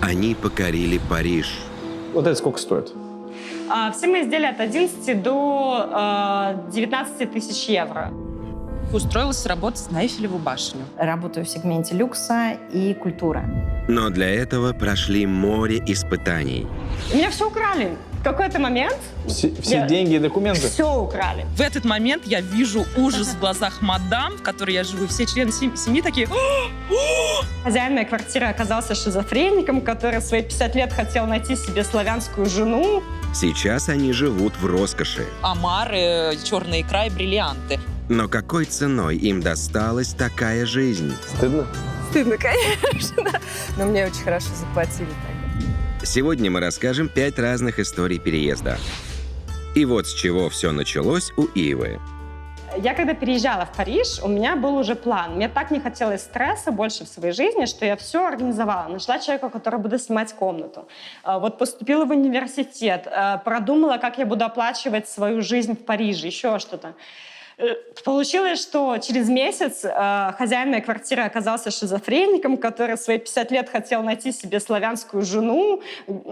Они покорили Париж. Вот это сколько стоит? Все мои изделия от 11 до 19 тысяч евро. Устроилась работать на Эйфелеву башню. Работаю в сегменте люкса и культура. Но для этого прошли море испытаний. У меня все украли. В какой-то момент Все деньги и документы? все украли. В этот момент я вижу ужас в глазах мадам, в которой я живу. Все члены семьи такие... Хозяин моей квартиры оказался шизофреником, который в свои 50 лет хотел найти себе славянскую жену. Сейчас они живут в роскоши. Омары, черная икра и бриллианты. Но какой ценой им досталась такая жизнь? Стыдно? Стыдно, конечно. Но мне очень хорошо заплатили тогда. Сегодня мы расскажем 5 разных историй переезда. И вот с чего все началось у Ивы. Я когда переезжала в Париж, у меня был уже план. Мне так не хотелось стресса больше в своей жизни, что я все организовала. Нашла человека, который будет снимать комнату. Вот поступила в университет, продумала, как я буду оплачивать свою жизнь в Париже, еще что-то. Получилось, что через месяц хозяин моей квартиры оказался шизофреником, который в свои 50 лет хотел найти себе славянскую жену,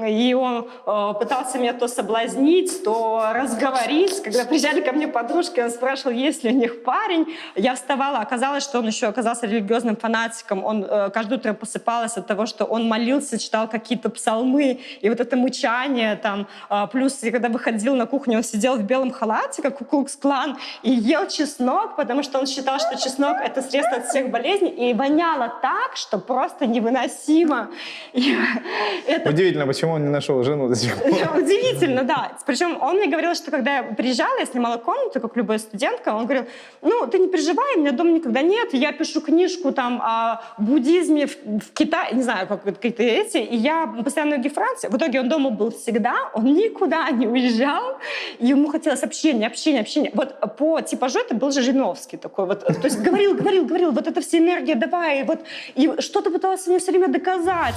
и он пытался меня то соблазнить, то разговорить. Когда приезжали ко мне подружки, он спрашивал, есть ли у них парень. Я вставала, оказалось, что он еще оказался религиозным фанатиком. Он каждое утро просыпалась от того, что он молился, читал какие-то псалмы, и вот это мычание там. Плюс, когда выходил на кухню, он сидел в белом халате, как Ку-Клукс-Клан, и ел чеснок, потому что он считал, что чеснок — это средство от всех болезней, и воняло так, что просто невыносимо. Удивительно, почему он не нашел жену до сих пор. Удивительно, да. Причем он мне говорил, что когда я приезжала, я снимала комнату, как любая студентка, он говорил, ну, ты не переживай, у меня дома никогда нет, я пишу книжку там о буддизме в Китае, не знаю, как какие-то эти, и я постоянно в Франции. В итоге он дома был всегда, он никуда не уезжал, и ему хотелось общения. Вот по типажу это был Жириновский такой вот, то есть говорил, вот эта вся энергия, давай, вот, и что-то пытался мне все время доказать.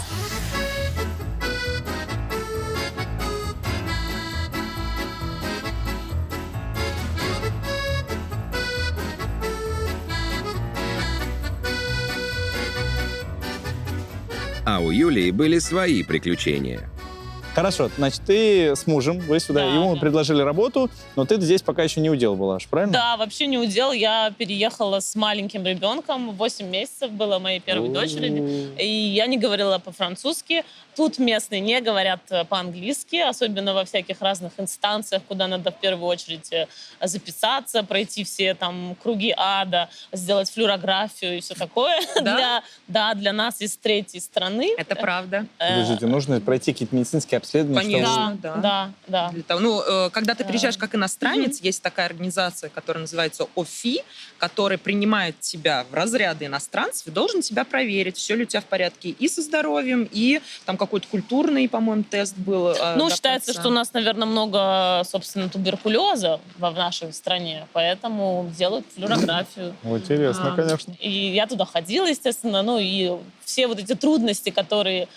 А у Юлии были свои приключения. Хорошо, значит, ты с мужем, вы сюда, Да, ему да. предложили работу, но ты здесь пока еще не удел была, правильно? Да, вообще не удел. Я переехала с маленьким ребенком. 8 месяцев было моей первой дочери. И я не говорила по-французски. Тут местные не говорят по-английски, особенно во всяких разных инстанциях, куда надо в первую очередь записаться, пройти все там круги ада, сделать флюорографию и все такое. Да? Для нас из третьей страны. Это правда. Подождите, нужно пройти какие-то медицинские обследования? Конечно. Да. Для того, когда ты приезжаешь как иностранец, есть такая организация, которая называется ОФИ, которая принимает тебя в разряды иностранцев и должен тебя проверить, все ли у тебя в порядке и со здоровьем, и там какой-то культурный, по-моему, тест был. Считается, что у нас, наверное, много, собственно, туберкулеза в нашей стране, поэтому делают флюорографию. Интересно, конечно. И я туда ходила, естественно, и все вот эти трудности, которые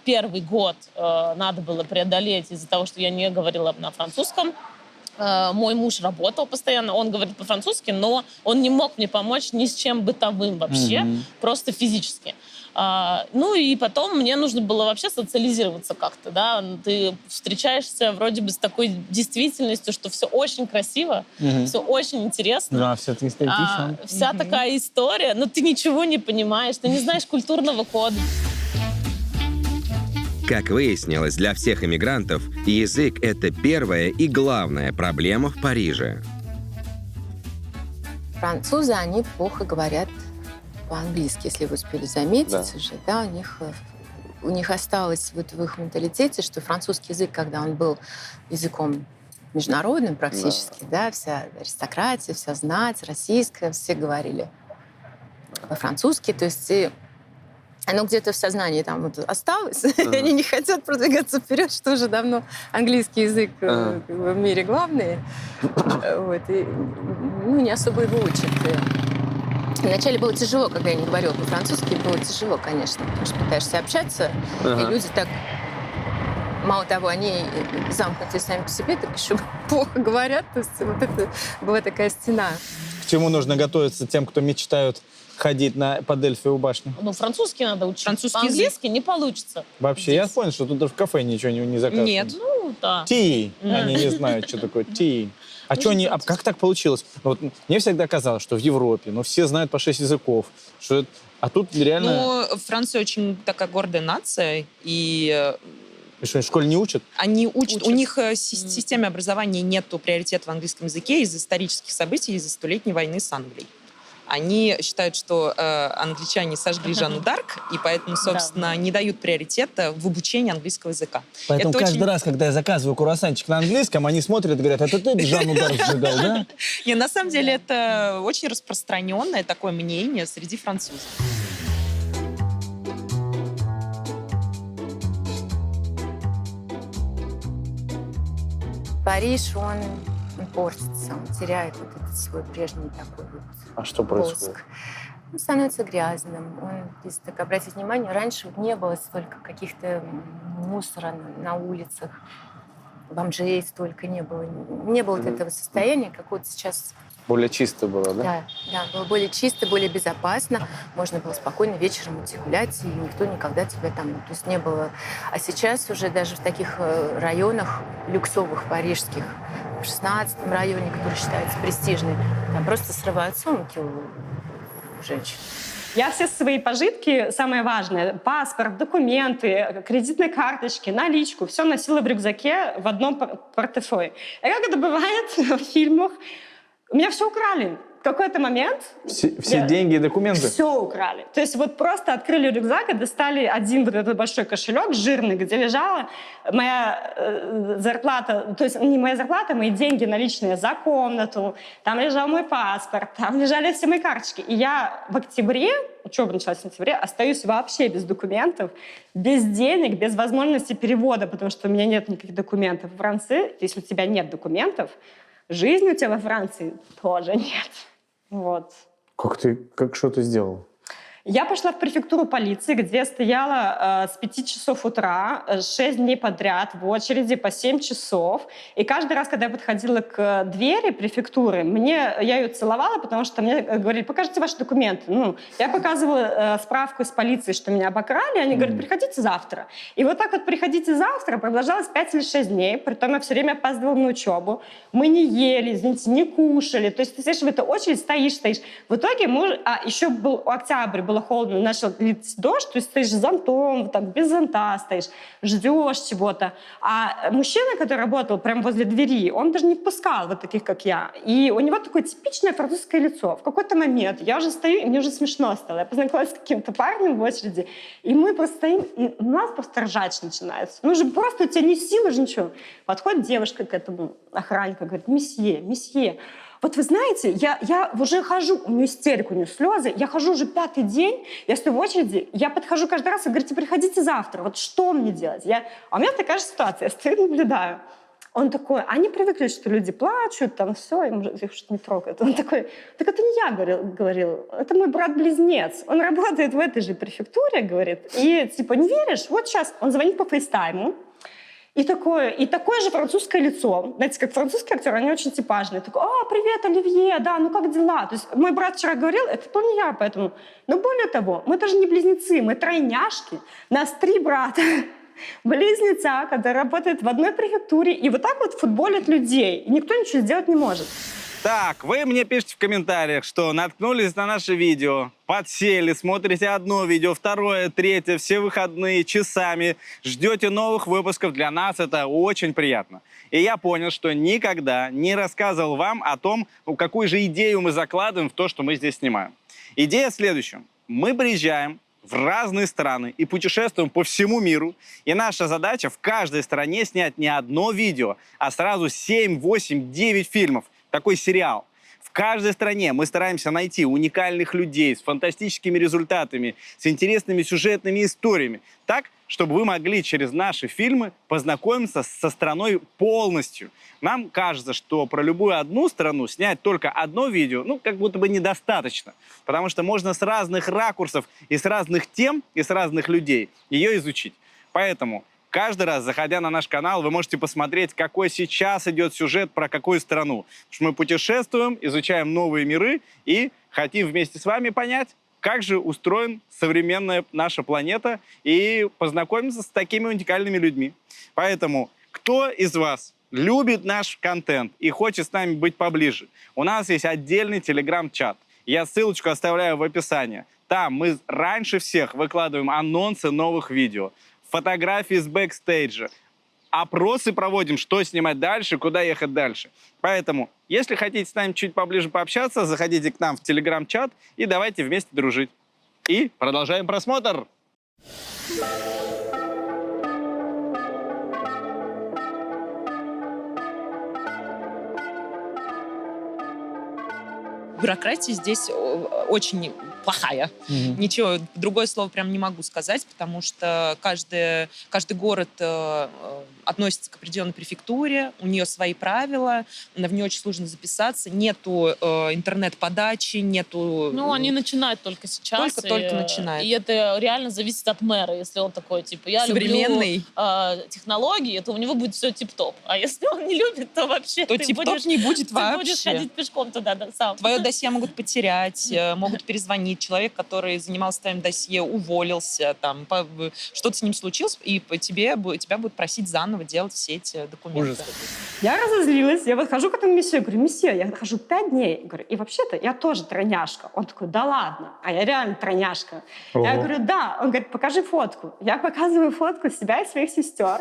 первый год надо было преодолеть из-за того, что я не говорила на французском. Мой муж работал постоянно, он говорит по-французски, но он не мог мне помочь ни с чем бытовым вообще, просто физически. И потом мне нужно было вообще социализироваться как-то, да. Ты встречаешься вроде бы с такой действительностью, что все очень красиво, все очень интересно. Да, все это эстетично. Вся такая история, но ты ничего не понимаешь, ты не знаешь культурного кода. Как выяснилось, для всех иммигрантов язык — это первая и главная проблема в Париже. Французы, они плохо говорят по-английски, если вы успели заметить Да. уже. Да, у них осталось вот в их менталитете, что французский язык, когда он был языком международным практически, да, вся аристократия, вся знать российская, все говорили по-французски, то есть оно где-то в сознании там вот осталось, и они не хотят продвигаться вперед, что уже давно английский язык в мире главный. Вот, и не особо его учат. Вначале было тяжело, когда я не говорила по-французски, было тяжело, конечно, потому что пытаешься общаться, и люди так, мало того, они замкнутые сами по себе, так еще плохо говорят, то есть вот это была такая стена. К чему нужно готовиться тем, кто мечтают ходить под Эльфивую башню? Ну, французский надо учить. Французский По-английски не получится. Вообще, я понял, что тут даже в кафе ничего не заказывают. Нет. Ну, да. Ти. Они не знают, что такое ти. А что они, как так получилось? Ну, вот, мне всегда казалось, что в Европе, все знают по 6 языков. Что, а тут реально... Ну, Франция очень такая гордая нация, и И что, в школе не учат? они учат. У них в системе образования нету приоритета в английском языке из-за исторических событий, из-за столетней войны с Англией. Они считают, что англичане сожгли Жанну Дарк, и поэтому, собственно, не дают приоритета в обучении английского языка. Поэтому Это каждый очень- раз, когда я заказываю круассанчик на английском, они смотрят и говорят, это ты Жанну Дарк сжигал, да? Не, на самом деле это очень распространенное такое мнение среди французов. Париж, он портится, он теряет вот этот свой прежний такой вот А что происходит? лоск. Он становится грязным. Если так обратить внимание, раньше вот не было столько каких-то мусора на улицах, бомжей столько не было. Не было вот этого состояния, какое-то сейчас. Более чисто было, да? Да, было более чисто, более безопасно. Можно было спокойно вечером идти гулять, и никто никогда тебя там... То есть не было... А сейчас уже даже в таких районах люксовых, парижских, в 16-м районе, который считается престижным, там просто срывают сумки у женщин. Я все свои пожитки, самое важное, паспорт, документы, кредитные карточки, наличку, все носила в рюкзаке в одном портфеле. И как это бывает в фильмах, у меня все украли. В какой-то момент... Все деньги и документы? Все украли. То есть вот просто открыли рюкзак и достали один вот этот большой кошелек жирный, где лежала моя зарплата, то есть не моя зарплата, мои деньги наличные за комнату, там лежал мой паспорт, там лежали все мои карточки. И я в октябре, учеба началась в сентябре, остаюсь вообще без документов, без денег, без возможности перевода, потому что у меня нет никаких документов. В Франции, если у тебя нет документов, жизни у тебя во Франции тоже нет. Вот. Что ты сделал? Я пошла в префектуру полиции, где стояла с 5 часов утра, 6 дней подряд, в очереди по 7 часов. И каждый раз, когда я подходила к двери префектуры, я ее целовала, потому что мне говорили, покажите ваши документы. Я показывала справку из полиции, что меня обокрали, они говорят, приходите завтра. И вот так вот приходите завтра продолжалось 5 или 6 дней, притом я все время опаздывала на учебу. Мы не ели, извините, не кушали. То есть ты сидишь в этой очереди, стоишь. В итоге еще был октябрь, было холодно, начал лить дождь, то есть стоишь с зонтом, вот так, без зонта стоишь, ждешь чего-то. А мужчина, который работал прямо возле двери, он даже не впускал вот таких, как я. И у него такое типичное французское лицо. В какой-то момент я уже стою, и мне уже смешно стало. Я познакомилась с каким-то парнем в очереди, и мы просто стоим, и у нас просто ржач начинается. Уже просто у тебя не силы же ничего. Подходит девушка к этому охраннику, говорит, месье, вот вы знаете, я уже хожу, у нее истерика, у нее слезы, я хожу уже 5-й день, я стою в очереди, я подхожу каждый раз и говорите, приходите завтра, вот что мне делать? А у меня такая же ситуация, я стою и наблюдаю. Он такой, они привыкли, что люди плачут, там все, их что-то не трогает. Он такой, так это не я говорил, это мой брат-близнец. Он работает в этой же префектуре, говорит, и типа, не веришь? Вот сейчас он звонит по фейстайму, и такое же французское лицо. Знаете, как французские актеры, они очень типажные. Такой, привет, Оливье, да, как дела? То есть мой брат вчера говорил, это был не я, поэтому... Но более того, мы даже не близнецы, мы тройняшки. Нас 3 брата. Близнеца, которые работают в одной префектуре, и вот так вот футболят людей. И никто ничего сделать не может. Так, вы мне пишите в комментариях, что наткнулись на наше видео, подсели, смотрите одно видео, второе, третье, все выходные, часами, ждете новых выпусков. Для нас это очень приятно. И я понял, что никогда не рассказывал вам о том, какую же идею мы закладываем в то, что мы здесь снимаем. Идея в следующем. Мы приезжаем в разные страны и путешествуем по всему миру. И наша задача в каждой стране снять не одно видео, а сразу 7, 8, 9 фильмов. Такой сериал. В каждой стране мы стараемся найти уникальных людей с фантастическими результатами, с интересными сюжетными историями. Так, чтобы вы могли через наши фильмы познакомиться со страной полностью. Нам кажется, что про любую одну страну снять только одно видео, как будто бы недостаточно. Потому что можно с разных ракурсов и с разных тем, и с разных людей ее изучить. Поэтому каждый раз, заходя на наш канал, вы можете посмотреть, какой сейчас идет сюжет про какую страну. Потому что мы путешествуем, изучаем новые миры и хотим вместе с вами понять, как же устроена современная наша планета, и познакомиться с такими уникальными людьми. Поэтому, кто из вас любит наш контент и хочет с нами быть поближе, у нас есть отдельный телеграм-чат. Я ссылочку оставляю в описании. Там мы раньше всех выкладываем анонсы новых видео, фотографии с бэкстейджа, опросы проводим, что снимать дальше, куда ехать дальше. Поэтому, если хотите с нами чуть поближе пообщаться, заходите к нам в телеграм-чат и давайте вместе дружить. И продолжаем просмотр. Бюрократия здесь очень плохая. Ничего, другое слово прям не могу сказать, потому что каждый город относится к определенной префектуре, у нее свои правила, в нее очень сложно записаться, нету интернет-подачи, нету... Ну, они начинают только сейчас. Только начинают. И это реально зависит от мэра. Если он такой, типа, я современный, люблю технологии, то у него будет все тип-топ. А если он не любит, то вообще то тип-топ не будет вообще. Ты будешь ходить пешком туда сам. Твое досье могут потерять, могут перезвонить. Человек, который занимался твоим досье, уволился, там, что-то с ним случилось, и тебя будут просить заново делать все эти документы. Ужас. Я разозлилась, я подхожу к этому месье, я говорю, месье, я хожу 5 дней. Говорю, и вообще-то я тоже тройняшка. Он такой, да ладно, а я реально тройняшка. Ого. Я говорю, да. Он говорит, покажи фотку. Я показываю фотку себя и своих сестер.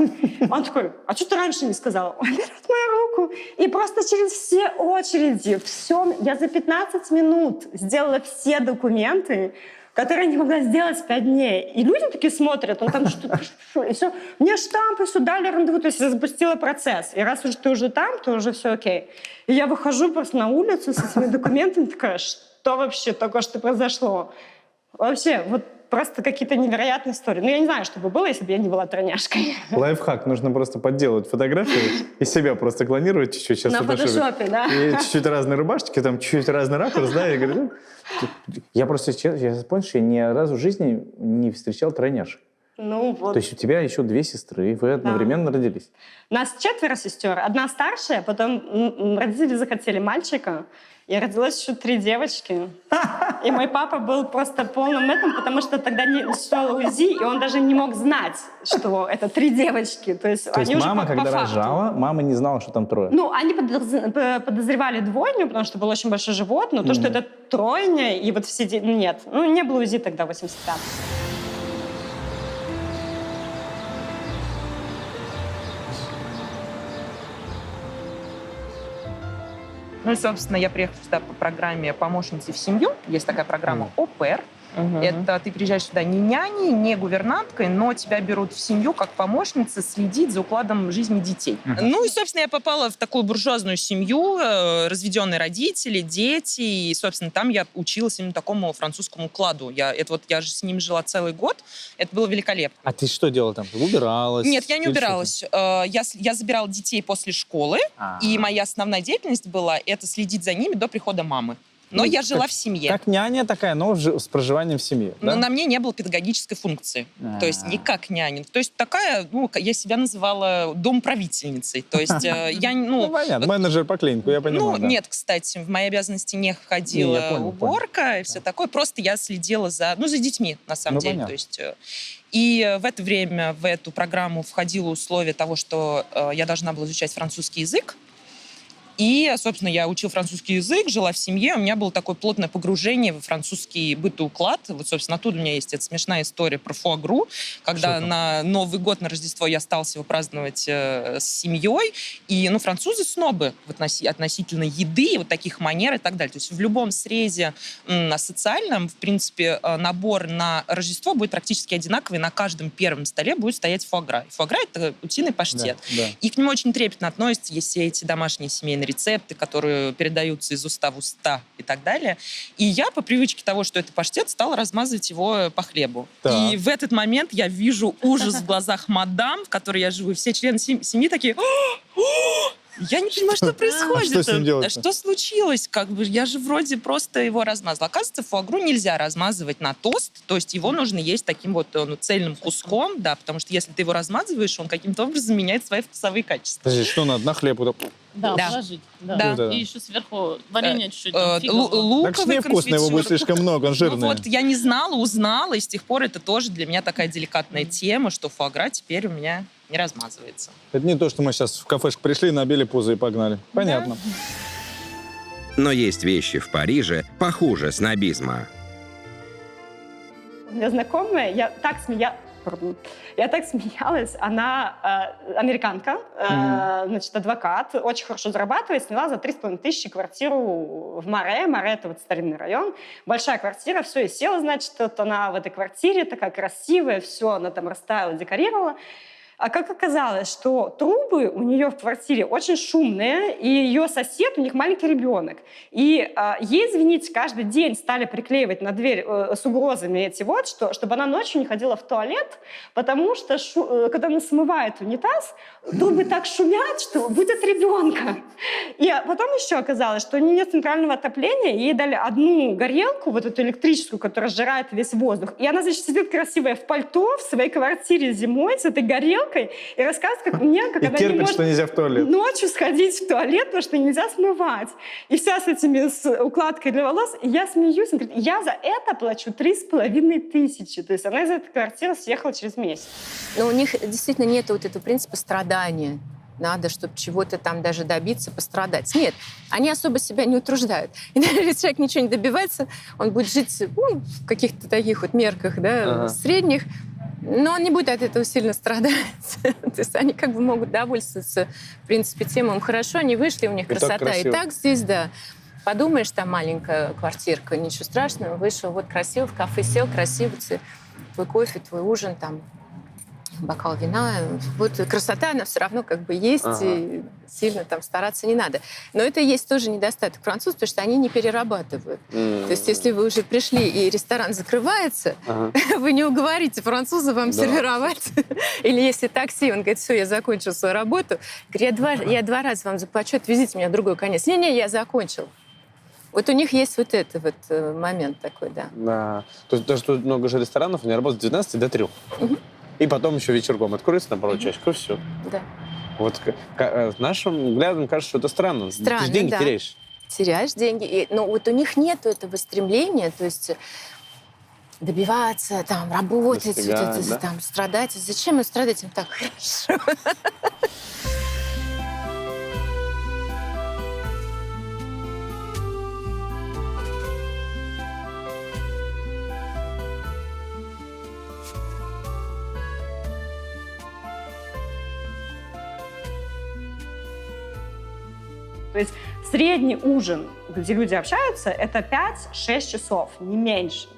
Он такой, а что ты раньше не сказала? Он берет мою руку и просто через все очереди, все, я за 15 минут сделала все документы, которые я не могла сделать 5 дней. И люди такие смотрят, он там что-то... И все. Мне штампы сюда дали рандеву. То есть я запустила процесс. И раз уж ты уже там, то уже все окей. И я выхожу просто на улицу с этими документами, такая, что вообще только что произошло? Вообще, вот просто какие-то невероятные истории. Ну, я не знаю, что бы было, если бы я не была тройняшкой. Лайфхак. Нужно просто подделать фотографию и себя просто клонировать чуть-чуть. Сейчас На фотошопе, да. И чуть-чуть разные рубашечки, там чуть-чуть разный ракурс, да, и говорю, я просто, я понял, что я ни разу в жизни не встречал тройняшек. Ну, вот. То есть у тебя еще 2 сестры, и вы одновременно родились. Нас 4 сестер. Одна старшая, потом родители захотели мальчика, и родилось еще 3 девочки. И мой папа был просто полным этом, потому что тогда не существовало УЗИ, и он даже не мог знать, что это 3 девочки. То есть они уже мама, по когда факту. рожала, мама не знала, что там 3. Ну, они подозревали двойню, потому что был очень большой живот, но то, что это тройня, и вот все... Нет, ну, не было УЗИ тогда в 85-м. Ну и, собственно, я приехала сюда по программе «Помощницы в семью». Есть такая программа ОПР. Это ты приезжаешь сюда не няней, не гувернанткой, но тебя берут в семью как помощница следить за укладом жизни детей. Ну и, собственно, я попала в такую буржуазную семью, разведенные родители, дети, и, собственно, там я училась именно такому французскому укладу. Я же с ним жила целый год, это было великолепно. А ты что делала там? Ты убиралась? Нет, я не убиралась. Я забирала детей после школы, и моя основная деятельность была это следить за ними до прихода мамы. Но я жила в семье. Как няня такая, но с проживанием в семье. Но да? на мне не было педагогической функции. То есть не как няня. То есть такая, я себя называла домправительницей. То есть я... Ну, понятно, менеджер по клинику, я понимаю. Ну, нет, кстати, в мои обязанности не входила уборка и все такое. Просто я следила за детьми, на самом деле. То есть... И в это время в эту программу входило условие того, что я должна была изучать французский язык. И, собственно, я учила французский язык, жила в семье, у меня было такое плотное погружение в французский быт и уклад. Вот, собственно, оттуда у меня есть эта смешная история про фуагру, когда на Новый год, на Рождество я осталась его праздновать с семьей. И, французы снобы относительно еды, вот таких манер и так далее. То есть в любом срезе социальном, в принципе, набор на Рождество будет практически одинаковый. На каждом первом столе будет стоять фуагра. Фуагра — это утиный паштет. Да. И к нему очень трепетно относятся, есть все эти домашние семейные рецепты, которые передаются из уста в уста и так далее. И я по привычке того, что это паштет, стала размазывать его по хлебу. Так. И в этот момент я вижу ужас в глазах мадам, в которой я живу. И все члены семьи такие... Я не понимаю, что происходит. Что с ним делать-то? Что случилось? Как бы я же вроде просто его размазала. Оказывается, фуагру нельзя размазывать на тост, то есть его нужно есть таким вот цельным куском, да, потому что если ты его размазываешь, он каким-то образом меняет свои вкусовые качества. Подожди, что надо? На хлеб? Вот так? Да, Да. положить. Да. Да. И еще сверху варенье чуть-чуть. там, фигового. Луковый Так ж невкусно, его будет конфитюр. слишком много, он Ну жирный. вот я не знала, узнала, и с тех пор это тоже для меня такая деликатная тема, что фуагра теперь у меня не размазывается. Это не то, что мы сейчас в кафешку пришли, набили пузо и погнали. Понятно. Но есть вещи в Париже похуже снобизма. У меня знакомая, я так смеялась, она американка, значит, адвокат, очень хорошо зарабатывает, сняла за 3,5 тысячи квартиру в Море. Море — это вот старинный район, большая квартира, все, и села, значит, вот она в этой квартире, такая красивая, все, она там расставила, декорировала. А как оказалось, что трубы у нее в квартире очень шумные, и ее сосед, у них маленький ребенок. И ей, извините, каждый день стали приклеивать на дверь с угрозами эти вот, чтобы она ночью не ходила в туалет, потому что, когда она смывает унитаз, трубы так шумят, что будет ребенка. И потом еще оказалось, что у нее нет центрального отопления, ей дали одну горелку, вот эту электрическую, которая сжирает весь воздух. И она, значит, сидит красивая в пальто в своей квартире зимой с этой горелкой, и рассказывает, как мне, как И она не терпит, может что нельзя в туалет. ночью сходить в туалет, потому что нельзя смывать. И вся с укладкой для волос. И я смеюсь, она говорит, я за это плачу 3,5 тысячи. То есть она из этой квартиры съехала через месяц. Но у них действительно нет вот этого принципа страдания. Надо, чтобы чего-то там даже добиться, пострадать. Нет, они особо себя не утруждают. И даже если человек ничего не добивается, он будет жить в каких-то таких вот мерках, да, средних, но он не будет от этого сильно страдать. То есть они как бы могут довольствоваться, в принципе, тем, им хорошо, они вышли, у них красота. И так здесь, да. Подумаешь, там маленькая квартирка, ничего страшного, вышел, вот красиво в кафе сел, красиво, твой кофе, твой ужин, там, бокал вина. Вот красота, она все равно как бы есть, и сильно там стараться не надо. Но это есть тоже недостаток французов, потому что они не перерабатывают. То есть если вы уже пришли, и ресторан закрывается, вы не уговорите француза вам сервировать. Или если такси, он говорит, все, я закончил свою работу, говорит, я два раза вам заплачу, отвезите меня в другой конец. Не-не, я закончил. Вот у них есть вот этот вот момент такой, да. Да. То есть даже тут много же ресторанов, они работают с 12 до 3. И потом еще вечерком откроется на пару часиков, и все. Да. Вот нашим взглядом кажется, что это странно. Странно, Ты же деньги да. теряешь. Теряешь деньги. Но вот у них нет этого стремления, то есть добиваться, там, работать, Достигать, вот это, да? там, страдать. Зачем им страдать? Им так хорошо. То есть средний ужин, где люди общаются, это 5-6 часов, не меньше.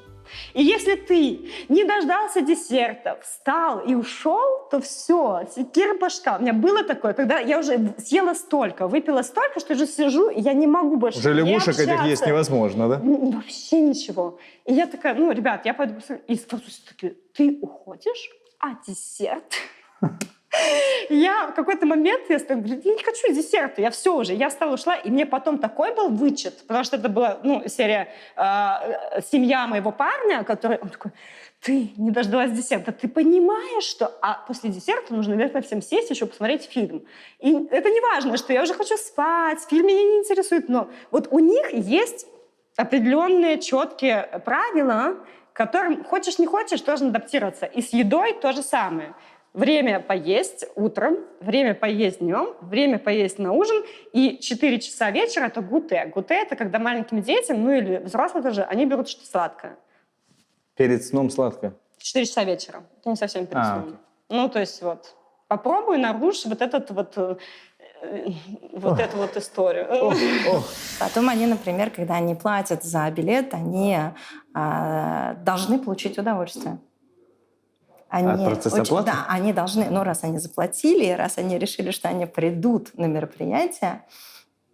И если ты не дождался десерта, встал и ушел, то все, секира башка. У меня было такое, когда я уже съела столько, выпила столько, что уже сижу, и я не могу больше Уже не лягушек этих общаться. есть невозможно, да? Вообще ничего. И я такая, ребят, я пойду посмотрю. И французы такие, ты уходишь, а десерт? Я в какой-то момент я говорю, я не хочу десерта, я все уже, я встала, ушла, и мне потом такой был вычет, потому что это была серия «Семья моего парня», который, он такой, ты не дождалась десерта, ты понимаешь, что... А после десерта нужно обязательно всем сесть еще посмотреть фильм. И это не важно, что я уже хочу спать, фильм меня не интересует, но вот у них есть определенные четкие правила, которым хочешь не хочешь, должен адаптироваться. И с едой то же самое. Время поесть утром, время поесть днем, время поесть на ужин, и 4 часа вечера — это гуте. Гуте — это когда маленьким детям, или взрослым тоже, они берут что-то сладкое. Перед сном сладкое. 4 часа вечера. Это не совсем перед сном. окей. То есть попробуй нарушить вот эту историю. Потом они, например, когда они платят за билет, они должны получить удовольствие. Они процесс оплаты? Да, они должны, раз они заплатили, раз они решили, что они придут на мероприятие,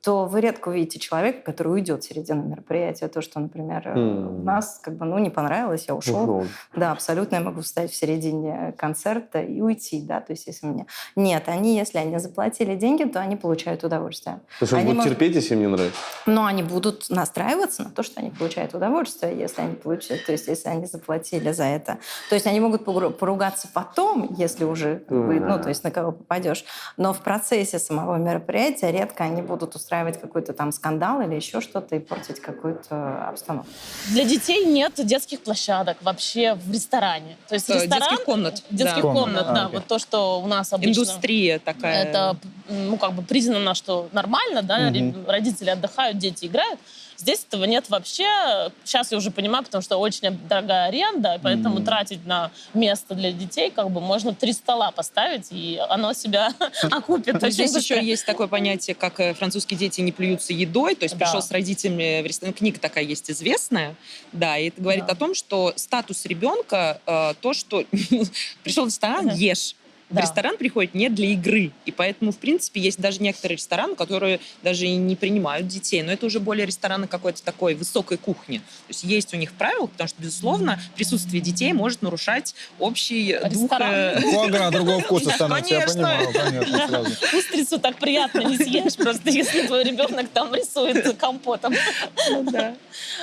то вы редко увидите человека, который уйдет в середину мероприятия. То, что, например, у нас как бы, не понравилось, я ушел. Да, абсолютно я могу встать в середине концерта и уйти, да, то есть если мне... Нет, если они заплатили деньги, то они получают удовольствие. То есть он будет терпеть, если им не нравится? Но они будут настраиваться на то, что они получают удовольствие, если они получают, то есть если они заплатили за это. То есть они могут поругаться потом, если уже, то есть на кого попадешь. Но в процессе самого мероприятия редко они будут устраивать какой-то там скандал или еще что-то и портить какую-то обстановку. Для детей нет детских площадок вообще в ресторане. То есть ресторан... Детских комнат. Детских комнат, да. Вот то, что у нас обычно... Индустрия такая. Это, признано, что нормально, да, родители отдыхают, дети играют. Здесь этого нет вообще. Сейчас я уже понимаю, потому что очень дорогая аренда, поэтому тратить на место для детей можно 3 стола поставить, и оно себя окупит. Здесь еще есть такое понятие, как французские дети не плюются едой, то есть пришел с родителями в ресторан. Книга такая есть известная, да, и это говорит о том, что статус ребенка, то, что пришел в ресторан, ешь. В ресторан приходит не для игры. И поэтому, в принципе, есть даже некоторые рестораны, которые даже и не принимают детей. Но это уже более рестораны какой-то такой высокой кухни. То есть у них правила, потому что, безусловно, присутствие детей может нарушать общий дух... Фуагра другого вкуса становится, я понимаю, понятно сразу. Устрицу так приятно не съешь, просто если твой ребенок там рисует компотом.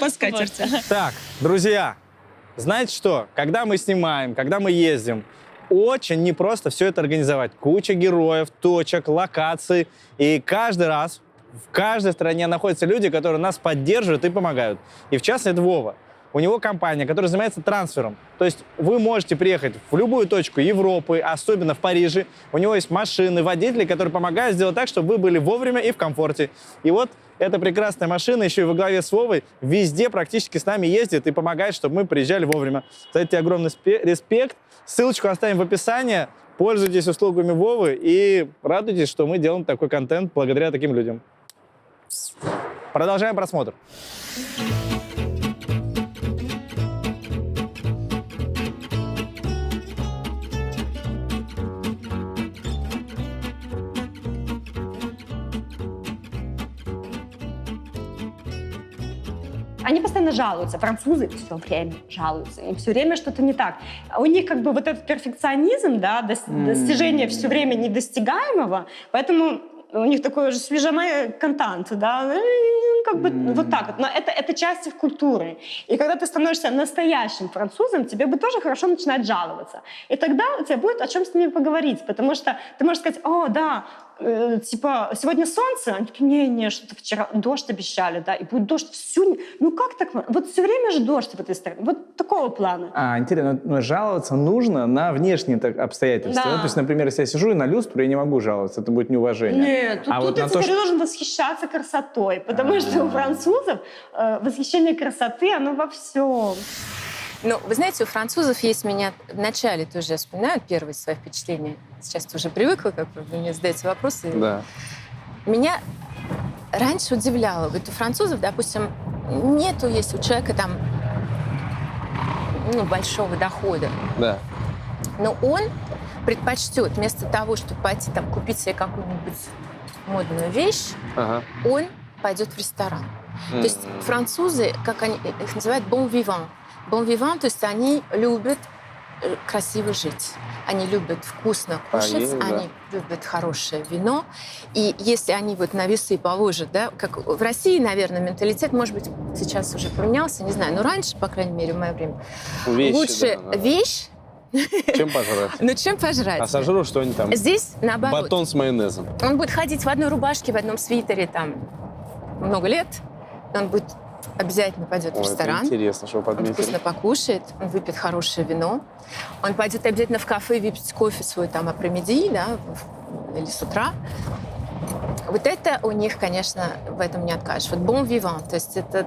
По скатерти. Так, друзья, знаете что? Когда мы снимаем, когда мы ездим, очень непросто все это организовать. Куча героев, точек, локаций. И каждый раз в каждой стране находятся люди, которые нас поддерживают и помогают. И в частности, это Вова. У него компания, которая занимается трансфером. То есть вы можете приехать в любую точку Европы, особенно в Париже. У него есть машины, водители, которые помогают сделать так, чтобы вы были вовремя и в комфорте. И вот эта прекрасная машина еще и во главе с Вовой везде практически с нами ездит и помогает, чтобы мы приезжали вовремя. За это огромный респект. Ссылочку оставим в описании. Пользуйтесь услугами Вовы и радуйтесь, что мы делаем такой контент благодаря таким людям. Продолжаем просмотр. Они постоянно жалуются. Французы все время жалуются. Им все время что-то не так. У них вот этот перфекционизм, да, достижение все время недостигаемого, поэтому у них такой уже свежемый контент, да, вот так вот. Но это часть их культуры. И когда ты становишься настоящим французом, тебе бы тоже хорошо начинать жаловаться. И тогда у тебя будет о чем с ними поговорить, потому что ты можешь сказать: о, да, сегодня солнце, они такие: не, что-то вчера дождь обещали, да, и будет дождь всю... как так? Вот все время же дождь в этой стране. Вот такого плана. Интересно, но жаловаться нужно на внешние обстоятельства. Да. То есть, например, если я сижу и на люстру, я не могу жаловаться, это будет неуважение. Нет, тут ты теперь должен восхищаться красотой, потому что у французов восхищение красоты, оно во всем. Вы знаете, у французов есть, меня в начале тоже вспоминают первые свои впечатления. Сейчас уже привыкла, вы мне задаете вопросы. Да. Меня раньше удивляло. У французов, допустим, есть у человека там большого дохода. Да. Но он предпочтет вместо того, чтобы пойти купить себе какую-нибудь модную вещь, он пойдет в ресторан. То есть французы, как они их называют, bon vivant. Bon vivant, то есть они любят красиво жить. Они любят вкусно кушать, они любят хорошее вино. И если они на весы положат, да, как в России, наверное, менталитет, может быть, сейчас уже поменялся, не знаю, но раньше, по крайней мере, в мое время, лучше вещь, чем пожрать. Чем пожрать. А сожру что-нибудь там. Здесь наоборот. Батон с майонезом. Он будет ходить в одной рубашке, в одном свитере много лет. Он будет обязательно пойдет в ресторан. Это интересно, что вы подметили. Он вкусно покушает, он выпьет хорошее вино. Он пойдет обязательно в кафе выпить кофе свой апремиди, да, или с утра. Вот это у них, конечно, в этом не откажешь. Bon vivant, то есть это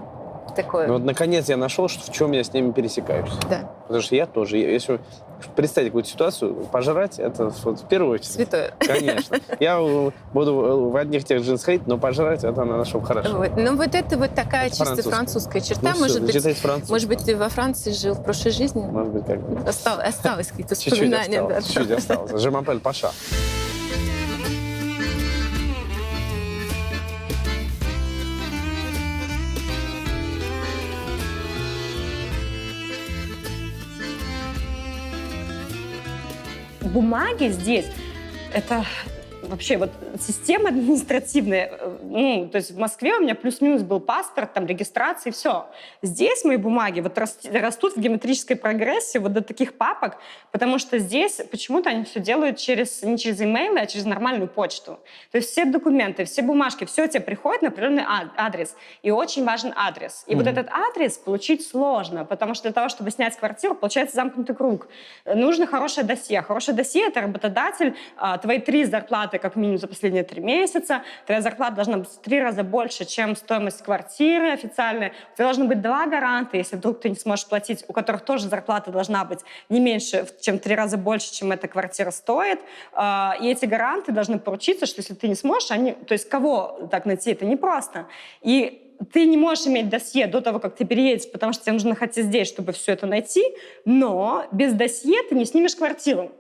такое... наконец я нашел, в чем я с ними пересекаюсь. Да. Потому что я тоже, если представить какую-то ситуацию, пожрать, это в первую очередь. Святое. Конечно. Я буду в одних тех джинсах ходить, но пожрать это на нашем хорошо. Это такая чисто французская черта. Может быть, ты во Франции жил в прошлой жизни? Может быть, как-то. Осталось какие-то воспоминания. Чуть-чуть осталось. Je m'appelle Паша. бумаги здесь, это вообще вот система административная, ну, то есть в Москве у меня плюс-минус был паспорт, там, регистрация, и все. Здесь мои бумаги вот растут в геометрической прогрессии вот до таких папок, потому что здесь почему-то они все делают не через имейлы, а через нормальную почту. То есть все документы, все бумажки, все тебе приходит на определенный адрес. И очень важен адрес. И вот этот адрес получить сложно, потому что для того, чтобы снять квартиру, получается замкнутый круг. Нужно хорошее досье. Хорошее досье — это работодатель, твои 3 зарплаты как минимум за последние 3 месяца, твоя зарплата должна быть в 3 раза больше, чем стоимость квартиры официальной, у тебя должны быть 2 гаранта, если вдруг ты не сможешь платить, у которых тоже зарплата должна быть не меньше, чем 3 раза больше, чем эта квартира стоит, и эти гаранты должны поручиться, что если ты не сможешь, то есть кого так найти, это непросто. И ты не можешь иметь досье до того, как ты переедешь, потому что тебе нужно находиться здесь, чтобы все это найти, но без досье ты не снимешь квартиру.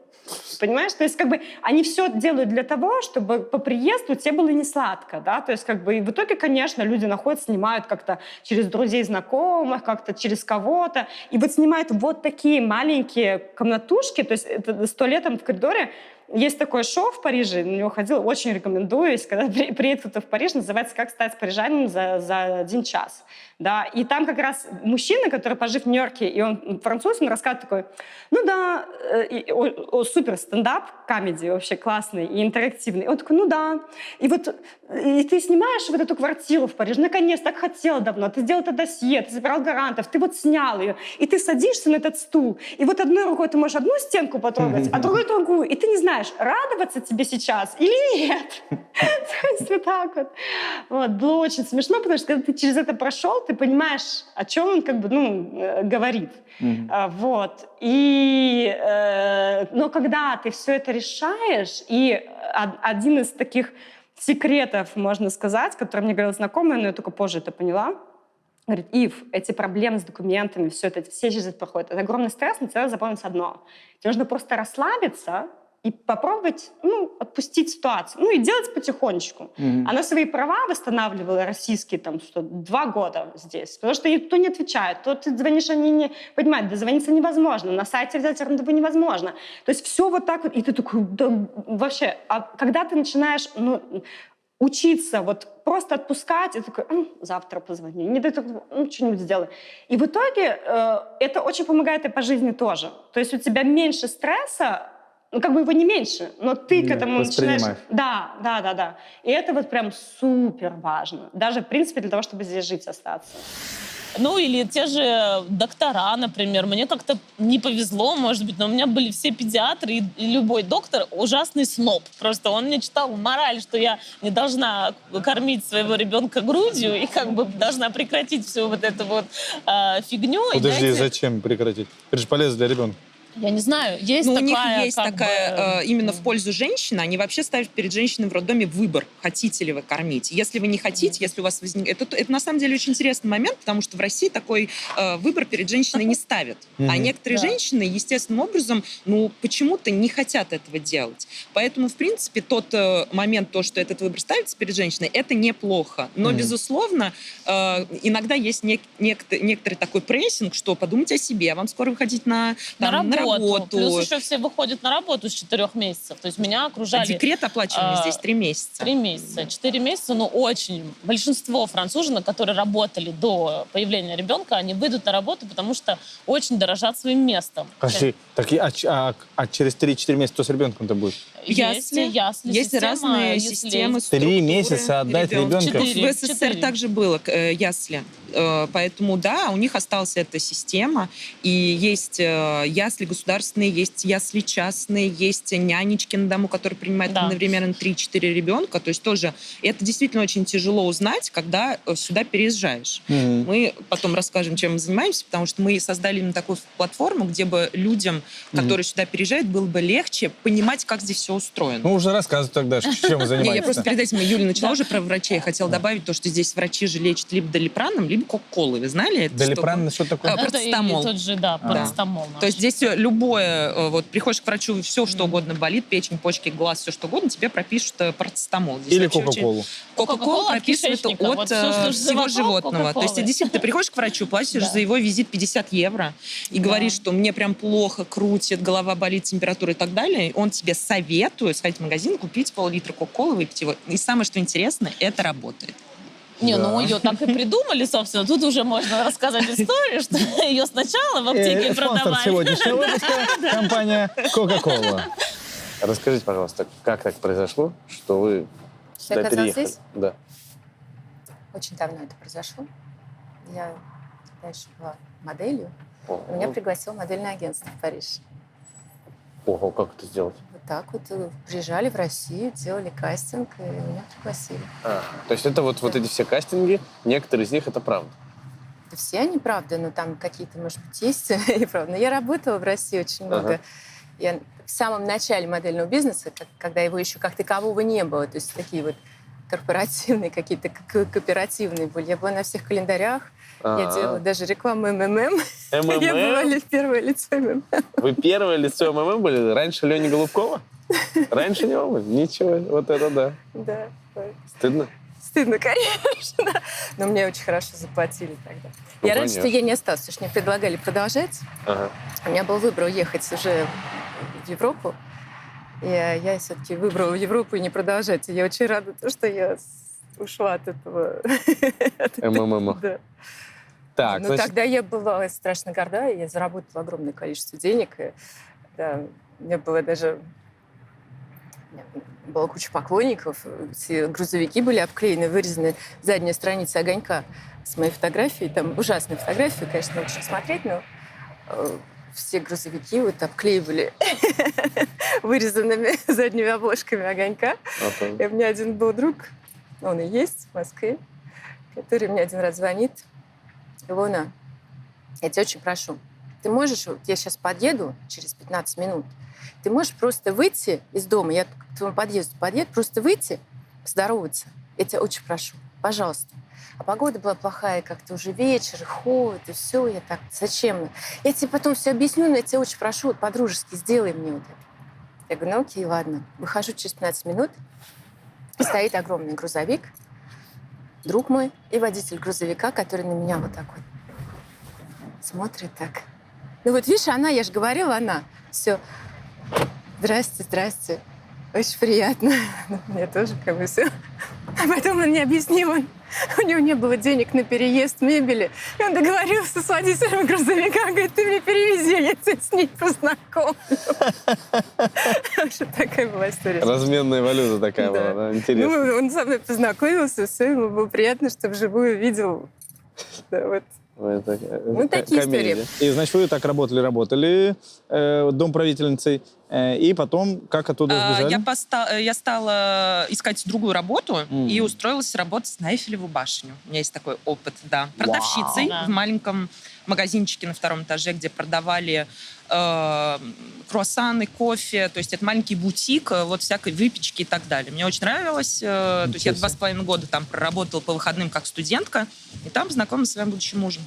Понимаешь? То есть как бы они все делают для того, чтобы по приезду тебе было не сладко, да, то есть как бы и в итоге, конечно, люди находят, снимают как-то через друзей, знакомых, как-то через кого-то, и вот снимают вот такие маленькие комнатушки, то есть это с туалетом в коридоре. Есть такое шоу в Париже, на него ходила, очень рекомендую, если когда приедет кто-то в Париж, называется «Как стать парижанином за 1 час». Да? И там как раз мужчина, который пожив в Нью-Йорке, и он француз, он рассказывает такой, ну да, супер стендап, комедий вообще классный и интерактивный. И он такой, ну да. И вот и ты снимаешь вот эту квартиру в Париже, наконец, так хотела давно, ты сделал это досье, ты собирал гарантов, ты вот снял ее, и ты садишься на этот стул, и вот одной рукой ты можешь одну стенку потрогать, а другой другую, и ты не знаешь, радоваться тебе сейчас или нет. То есть вот так вот. Вот. Было очень смешно, потому что когда ты через это прошел, ты понимаешь, о чем он как бы, говорит. Вот. Но когда ты все это решаешь, и один из таких секретов, можно сказать, который мне говорила знакомая, но я только позже это поняла, говорит, Ив, эти проблемы с документами, все через это проходит. Это огромный стресс, но тебе надо запомнить одно. Тебе нужно просто расслабиться и попробовать, отпустить ситуацию. И делать потихонечку. Она свои права восстанавливала российские, 2 года здесь. Потому что ей никто не отвечает. То ты звонишь, они не понимают, дозвониться невозможно. На сайте взять рандеву невозможно. То есть все вот так вот. И ты такой, да, вообще. А когда ты начинаешь, учиться, вот просто отпускать, и такой, завтра позвони, не дай что-нибудь сделай. И в итоге это очень помогает и по жизни тоже. То есть у тебя меньше стресса, как бы его не меньше, но ты к этому начинаешь... Да. И это вот прям супер важно. Даже, в принципе, для того, чтобы здесь жить, остаться. Или те же доктора, например. Мне как-то не повезло, может быть, но у меня были все педиатры, и любой доктор ужасный сноб. Просто он мне читал мораль, что я не должна кормить своего ребенка грудью и как бы должна прекратить всю вот эту вот фигню. Подожди, зачем прекратить? Это же полезно для ребенка. Я не знаю, есть у такая... них есть такая, именно в пользу женщины, они вообще ставят перед женщиной в роддоме выбор, хотите ли вы кормить. Если вы не хотите, если у вас возникнет... Это на самом деле очень интересный момент, потому что в России такой выбор перед женщиной не ставят. А некоторые женщины, естественным образом, почему-то не хотят этого делать. Поэтому, в принципе, тот момент, что этот выбор ставится перед женщиной, это неплохо. Но, безусловно, иногда есть некоторый такой прессинг, что подумайте о себе, вам скоро выходить на работу. Плюс еще все выходят на работу с 4 месяцев. То есть меня окружали... А декрет оплачиваемый здесь 3 месяца. 3 месяца. 4 месяца, очень... Большинство француженок, которые работали до появления ребенка, они выйдут на работу, потому что очень дорожат своим местом. Подожди, а через 3-4 месяца что с ребенком-то будет? Ясли. Есть разные системы, 3 месяца отдать ребенка? В СССР также было ясли. Поэтому, да, у них осталась эта система. И есть ясли государственные, есть ясли частные, есть нянечки на дому, которые принимают одновременно 3-4 ребенка. То есть тоже это действительно очень тяжело узнать, когда сюда переезжаешь. Мы потом расскажем, чем мы занимаемся, потому что мы создали именно такую платформу, где бы людям, которые сюда переезжают, было бы легче понимать, как здесь все устроено. Уже рассказывай тогда, чем вы занимаетесь. Я просто перед этим, Юля начала уже про врачей. Я хотела добавить то, что здесь врачи же лечат либо долипраном, либо Кока-Колы. Вы знали это? Долипран, что такое? Это и Парацетамол. тот же, да, парацетамол. То есть здесь любое, вот приходишь к врачу, все что угодно болит, печень, почки, глаз, все что угодно, тебе пропишут парацетамол. Здесь Или вообще Кока-Колу. Кока-колу Кока-кола от прописывают кишечника. от Вот всё, что с всего животом, животного. То есть Кока-колы. действительно, ты приходишь к врачу, платишь Да. за его визит 50 евро и говоришь, что мне прям плохо, крутит, голова болит, температура и так далее. Он тебе советует сходить в магазин, купить пол-литра Кока-колы, выпить его. И самое, что интересно, это работает. Не, ну ее так и придумали, собственно. Тут уже можно рассказать историю, что ее сначала в аптеке Спонсор продавали. сегодняшнего выпуска — компания Coca-Cola. Расскажите, пожалуйста, как так произошло, что вы Ты сюда оказалась переехали? здесь? Да. Очень давно это произошло. Я дальше была моделью. Ого. Меня пригласило модельное агентство в Париж. Ого, как это сделать? Вот так вот приезжали в Россию, делали кастинг, и меня пригласили. То есть это вот эти все кастинги, некоторые из них это правда? Да все они правда, но там какие-то, может быть, есть и правда. Но я работала в России очень много. Ага. Я в самом начале модельного бизнеса, когда его еще как такового не было, то есть такие вот корпоративные, какие-то кооперативные были. Я была на всех календарях, я делала даже рекламу МММ. Я была первое лицо МММ. Вы первое лицо МММ были? Раньше Лени Голубкова? Раньше не было? Ничего, вот это да. Да. Стыдно? Стыдно, конечно. Но мне очень хорошо заплатили тогда. Ну, Я рада, что конечно. я не осталась, потому что мне предлагали продолжать. Ага. У меня был выбор уехать уже в Европу. И я все-таки выбрала Европу и не продолжать. И я очень рада, что я ушла от этого. МММ. Да. Так, Но значит, тогда я была страшно горда, и я заработала огромное количество денег. И, да, у меня было даже... у меня была куча поклонников. Все грузовики были обклеены, вырезаны задняя страница огонька с моей фотографией. Там ужасные фотографии, конечно, очень смотреть, но все грузовики вот обклеивали вырезанными задними обложками огонька. И у меня один был друг, он и есть в Москве, который мне один раз звонит. Илона, я тебя очень прошу, ты можешь, вот я сейчас подъеду через 15 минут, ты можешь просто выйти из дома, я к твоему подъезду подъеду, просто выйти, поздороваться. Я тебя очень прошу, пожалуйста. А погода была плохая, как-то уже вечер, холод, и все. Я так, зачем? Я тебе потом все объясню, но я тебя очень прошу, вот по-дружески сделай мне вот это. Я говорю, ну окей, ладно. Выхожу через 15 минут, стоит огромный грузовик, друг мой и водитель грузовика, который на меня вот так вот смотрит так. Ну вот видишь, она, я же говорила, она. Все. Здрасте, здрасте. Очень приятно. Мне тоже как бы все. А потом он мне объяснил, у него не было денег на переезд мебели. И он договорился с водителем грузовика, говорит, ты мне перевези, я тебя с ней познакомлю. Что такая была история. разменная валюта такая Да. была, да? Интересно. Ну, он со мной познакомился, все, ему было приятно, что вживую видел. Да, вот. Ой, это Ну, такие комедия. истории. И, значит, вы так работали домправительницей, и потом как оттуда сбежали? Я стала искать другую работу Мгм. и устроилась работать на Эйфелеву башню. У меня есть такой опыт, да. Продавщицей Вау. в маленьком магазинчике на 2-м этаже, где продавали круассаны, кофе. То есть это маленький бутик, вот всякой выпечки и так далее. Мне очень нравилось. То есть я 2,5 года там проработала по выходным как студентка, и там познакомилась с своим будущим мужем.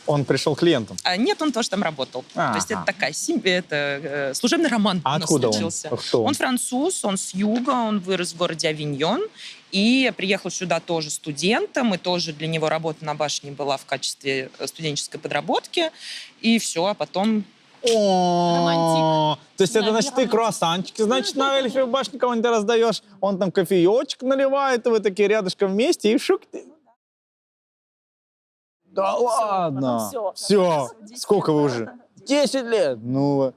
Он пришел клиентом. А нет, он тоже там работал. То есть это Ага. такая служебный роман А у нас откуда он? случился. Кто он? Он француз, он с юга, он вырос в городе Авиньон. И приехал сюда тоже студентом, и тоже для него работа на башне была в качестве студенческой подработки. И все, а потом... О, то есть это, значит, ты круассанчики, значит, на Эйфелевой башне кого-нибудь раздаешь, он там кофеечек наливает, и вы такие рядышком вместе, и шук ты. Да ладно. Все. Сколько вы уже? 10 лет. Ну,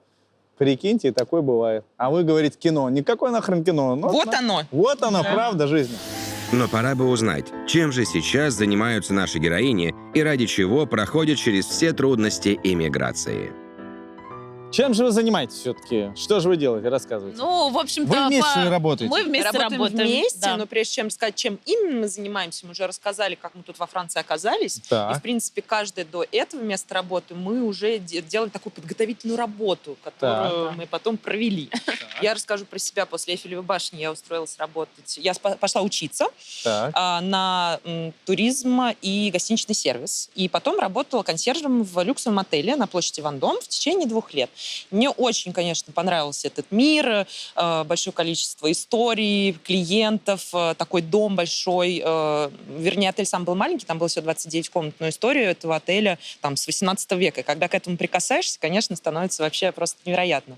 прикиньте, такое бывает. А вы говорите кино. Никакое нахрен кино. Ну, Вот оно. Вот оно, правда жизни. Но пора бы узнать, чем же сейчас занимаются наши героини и ради чего проходят через все трудности иммиграции. Чем же вы занимаетесь все-таки? Что же вы делаете? Рассказывайте. Ну, в общем-то... Вы вместе работаете? Мы вместе работаем. вместе, да. но прежде чем сказать, чем именно мы занимаемся, мы уже рассказали, как мы тут во Франции оказались. Так. И, в принципе, каждое до этого места работы мы уже делали такую подготовительную работу, которую мы потом провели. Я расскажу про себя. После Эйфелевой башни я устроилась работать. Я пошла учиться Так. на туризм и гостиничный сервис. И потом работала консьержем в люксовом отеле на площади Вандом в течение 2 лет. Мне очень, конечно, понравился этот мир, большое количество историй, клиентов, такой дом большой. Вернее, отель сам был маленький, там было всего 29 комнат, но историю этого отеля там с 18 века. И когда к этому прикасаешься, конечно, становится вообще просто невероятно.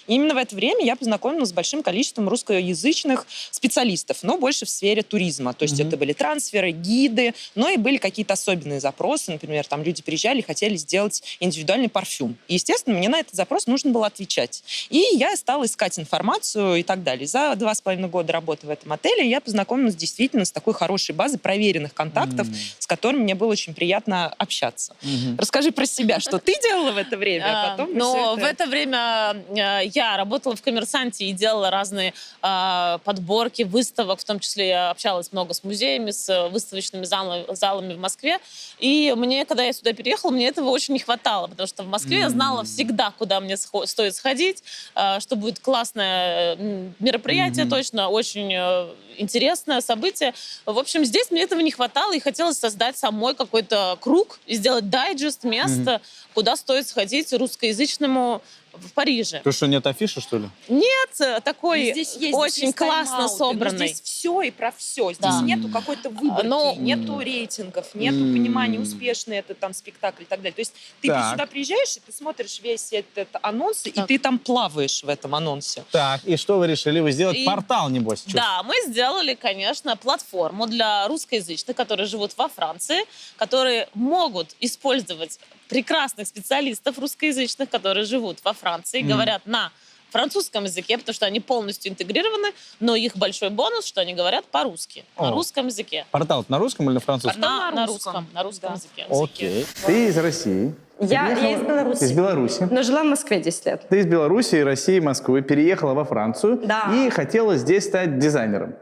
И именно в это время я познакомилась с большим количеством русскоязычных специалистов, но больше в сфере туризма. То есть это были трансферы, гиды, но и были какие-то особенные запросы. Например, там люди приезжали и хотели сделать индивидуальный парфюм. И, естественно, мне на этот запрос нужно было отвечать. И я стала искать информацию и так далее. За 2,5 года работы в этом отеле я познакомилась действительно с такой хорошей базой проверенных контактов, с которыми мне было очень приятно общаться. Расскажи про себя, что ты делала в это время, а потом мы Но всё в это время я работала в «Коммерсанте» и делала разные подборки выставок, в том числе я общалась много с музеями, с выставочными залами в Москве. И мне, когда я сюда переехала, мне этого очень не хватало, потому что в Москве я знала всегда, куда мне стоит сходить, что будет классное мероприятие точно, очень интересное событие. В общем, здесь мне этого не хватало, и хотелось создать самой какой-то круг и сделать дайджест, место, куда стоит сходить русскоязычному в Париже. То, что нет афиши, что ли? Нет, такой здесь есть, очень здесь классно тайм-ауты, собранный. Здесь все и про все. Здесь Да. нету какой-то выборки, Но- нету рейтингов, нету понимания, успешный это там спектакль и так далее. То есть ты Так. сюда приезжаешь, и ты смотришь весь этот анонс, и ты там плаваешь в этом анонсе. Так, и что вы решили? Вы сделать И- портал, небось? чё? Да, мы сделали, конечно, платформу для русскоязычных, которые живут во Франции, которые могут использовать прекрасных специалистов русскоязычных, которые живут во Франции, говорят на французском языке, потому что они полностью интегрированы, но их большой бонус, что они говорят по-русски, на О. русском языке. Портал на русском или на французском? На русском Да. языке. Окей. Ты из России. Я из Беларуси. Из Беларуси. Но жила в Москве 10 лет. Ты из Беларуси, России, Москвы, переехала во Францию Да. и хотела здесь стать дизайнером.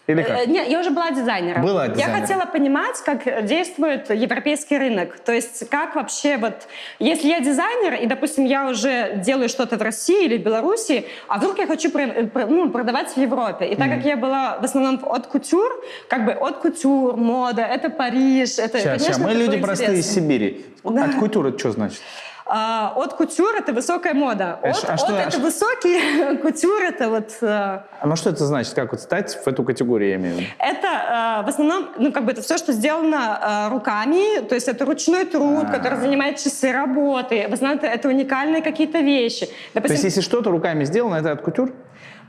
Или как? Нет, я уже была дизайнером. Была Я дизайнером. хотела понимать, как действует европейский рынок. То есть как вообще вот... Если я дизайнер, и, допустим, я уже делаю что-то в России или в Беларуси, а вдруг я хочу продавать в Европе. И так как я была в основном от кутюр, как бы от кутюр, мода, это Париж, это, Сейчас, конечно, мы такое люди простые из интересно. Сибири. Да. От культуры это что значит? От кутюр это высокая мода. Это высокий, кутюр это вот... Ну что это значит? Как вот стать в эту категорию, я имею в виду? Это в основном, ну как бы это все, что сделано руками, то есть это ручной труд, который занимает часы работы. В основном это уникальные какие-то вещи. То есть Допустим, если что-то руками сделано, это от кутюр?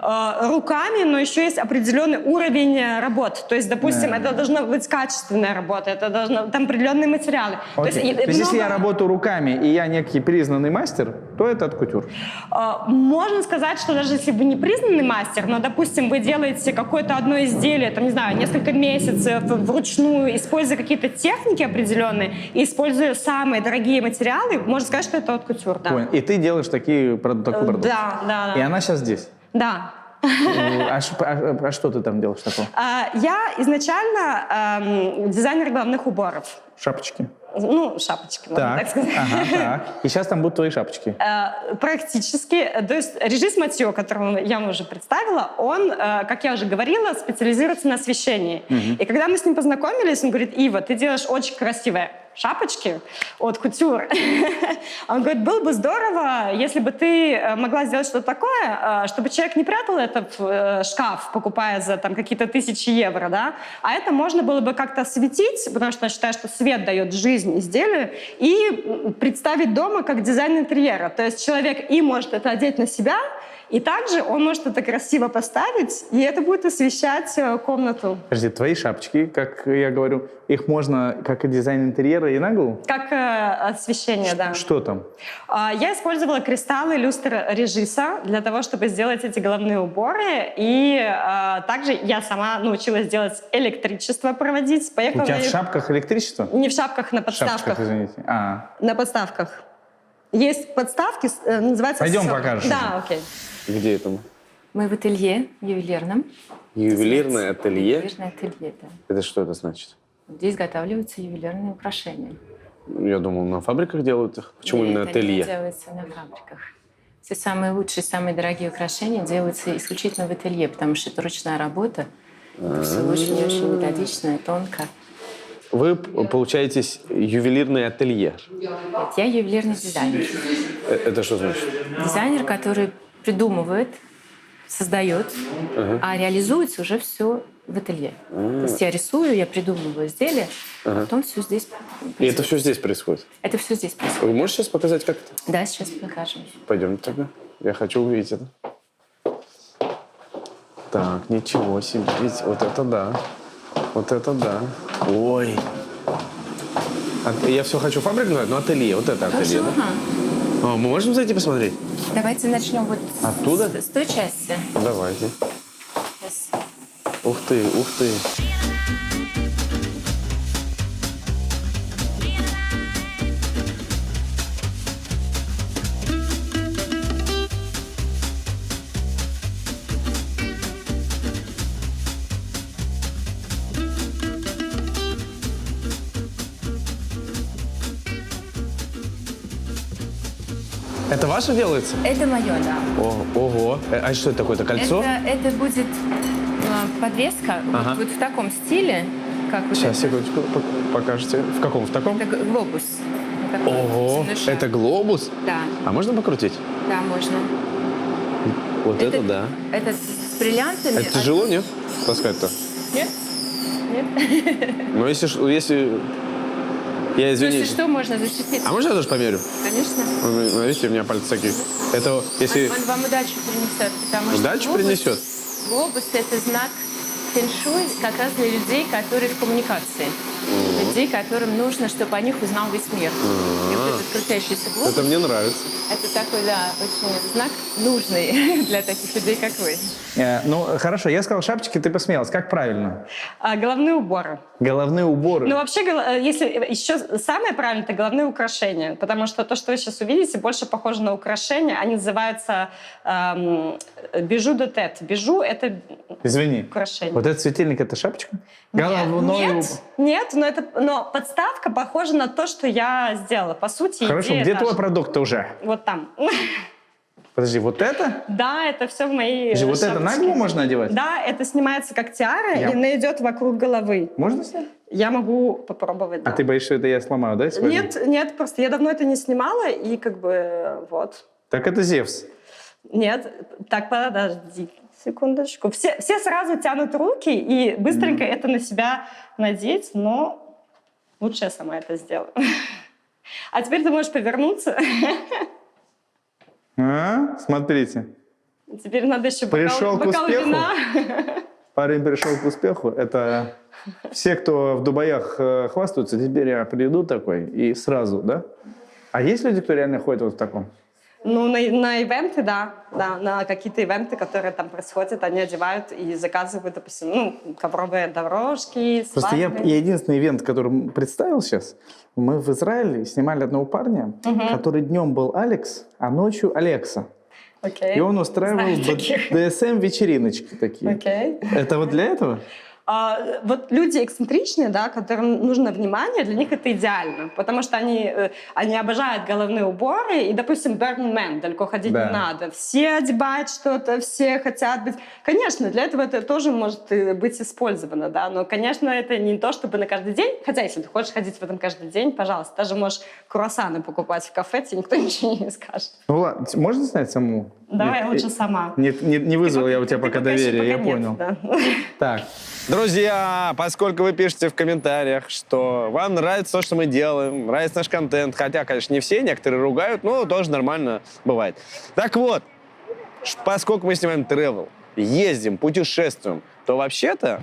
руками, но еще есть определенный уровень работ. То есть, допустим, это должна быть качественная работа, это должно там определенные материалы. Окей. То есть если я работаю руками, и я некий признанный мастер, то это от кутюр. Можно сказать, что даже если вы не признанный мастер, но, допустим, вы делаете какое-то одно изделие, там, не знаю, несколько месяцев вручную, используя какие-то техники определенные, и используя самые дорогие материалы, можно сказать, что это от кутюр, да. Понял. И ты делаешь такой продукт. Да. И она сейчас здесь. Да. А что ты там делаешь такого? Я изначально дизайнер головных уборов. Шапочки. Ну, шапочки, можно так сказать. Ага, так. И сейчас там будут твои шапочки. Практически. То есть Режис Матьё, которого я вам уже представила, он, как я уже говорила, специализируется на освещении. И когда мы с ним познакомились, он говорит: Ива, ты делаешь очень красивые шапочки от кутюр. Он говорит, было бы здорово, если бы ты могла сделать что-то такое, чтобы человек не прятал это в шкаф, покупая за там какие-то 1000 евро, да, а это можно было бы как-то осветить, потому что я считаю, что свет дает жизнь изделию, и представить дома как дизайн интерьера. То есть человек и может это одеть на себя, и также он может это красиво поставить, и это будет освещать комнату. Подожди, твои шапочки, как я говорю, их можно как и дизайн интерьера и на голову? Как освещение, да. Что там? Я использовала кристаллы люстры Режиса для того, чтобы сделать эти головные уборы. И также я сама научилась делать электричество проводить. Поехала У тебя в шапках электричество? Не в шапках, на В шапочках, подставках. извините. На подставках. Есть подставки, называется... Пойдем сё- покажешь. Да, окей. Где это мы? Мы в ателье ювелирном. Ювелирное ателье? Ювелирное ателье, да. Это что это значит? Здесь изготавливаются ювелирные украшения. Я думал, на фабриках делают их. Почему Нет, именно они ателье? делаются на фабриках. Все самые лучшие, самые дорогие украшения делаются исключительно в ателье, потому что это ручная работа. Это все очень-очень методично и тонко. Вы получаетесь ювелирное ателье. Нет, я ювелирный дизайнер. Это что значит? Дизайнер, который придумывает, создает, а реализуется уже все в ателье. То есть я рисую, я придумываю изделие, а потом все здесь происходит. И это все здесь происходит? Это все здесь происходит. Вы можете сейчас показать, как это? Да, сейчас покажем. Пойдемте тогда. Я хочу увидеть это. Так, ничего себе. Видите, вот это да. Вот это да. Ой. Я все хочу фабрику назвать, но ателье. Вот это ателье. Хорошо, Да? Мы можем зайти посмотреть? Давайте начнем вот Оттуда? с той части. Давайте. Сейчас. Ух ты, ух ты. Это ваше делается? Это мое, да. Ого. А что это такое-то, кольцо? Это будет подвеска Ага. вот в таком стиле, как вот Сейчас, это. секундочку, покажете. В каком? В таком? Так, глобус. Такой Ого, совершенно. это глобус? Да, А можно покрутить? да, можно. Вот это да. Это с бриллиантами. Это тяжело, нет? Таскать-то? Нет? Нет? Ну, если... Я извините. Если что, можно защититься. А можно я тоже померю? Конечно. Видите, у меня пальцы такие. Это если... Он вам удачу принесет, потому что Удачу глобус- принесет? Глобус — это знак фэншуй как раз для людей, которые в коммуникации. Людей, которым нужно, чтобы о них узнал весь мир. И вот этот крутящийся глобус Это мне нравится. это такой, да, очень знак нужный для таких людей, как вы. Ну, хорошо, я сказал шапочки, ты посмеялась. Как правильно? Головные уборы. Головные уборы. Ну, вообще, если еще самое правильное, это головные украшения. Потому что то, что вы сейчас увидите, больше похоже на украшения. Они называются бижу де тет. Бижу — это Извини. украшение. Вот этот светильник — это шапочка? Головной Нет, но подставка похожа на то, что я сделала. По сути, Хорошо, идея где та твой же. продукт уже? Вот там. Подожди, вот это? Да, это все в моей Подожди, вот это на шапочке. голову можно одевать? Да, это снимается как тиара, Я- и она идет вокруг головы. Можно снять? Я могу попробовать, да. А ты боишься, что это я сломаю, да? свой? Нет, просто я давно это не снимала, и как бы вот. Так это Зевс. Нет, так, подожди секундочку. Все сразу тянут руки и быстренько это на себя надеть, но лучше я сама это сделаю. А теперь ты можешь повернуться. Смотрите. Теперь надо еще Пришел к бокал успеху. вина. Парень пришел к успеху. Это все, кто в Дубаях хвастаются, теперь я приду такой и сразу, да? А есть люди, кто реально ходит вот в таком? Ну, на ивенты, да, на какие-то ивенты, которые там происходят, они одевают и заказывают, допустим, ковровые дорожки, Просто я свадьбы. единственный ивент, который представил сейчас, мы в Израиле снимали одного парня, который днем был Алекс, а ночью Алекса. Окей. И он устраивал Знаю таких. BDSM-вечериночки такие. Окей. Это вот для этого? Вот люди эксцентричные, да, которым нужно внимание, для них это идеально, потому что они обожают головные уборы, и, допустим, Burning Man, далеко ходить Да. не надо. Все одевают что-то, все хотят быть... Конечно, для этого это тоже может быть использовано, да, но, конечно, это не то, чтобы на каждый день, хотя, если ты хочешь ходить в этом каждый день, пожалуйста, даже можешь круассаны покупать в кафе, тебе никто ничего не скажет. Ну ладно, можно снять саму? Давай лучше сама. Не вызвал я у тебя Ты пока пока еще доверия, я пока нет, понял. да. Так, Друзья, поскольку вы пишете в комментариях, что вам нравится то, что мы делаем, нравится наш контент, хотя, конечно, не все, некоторые ругают, но тоже нормально бывает. Так вот, поскольку мы снимаем travel, ездим, путешествуем, то вообще-то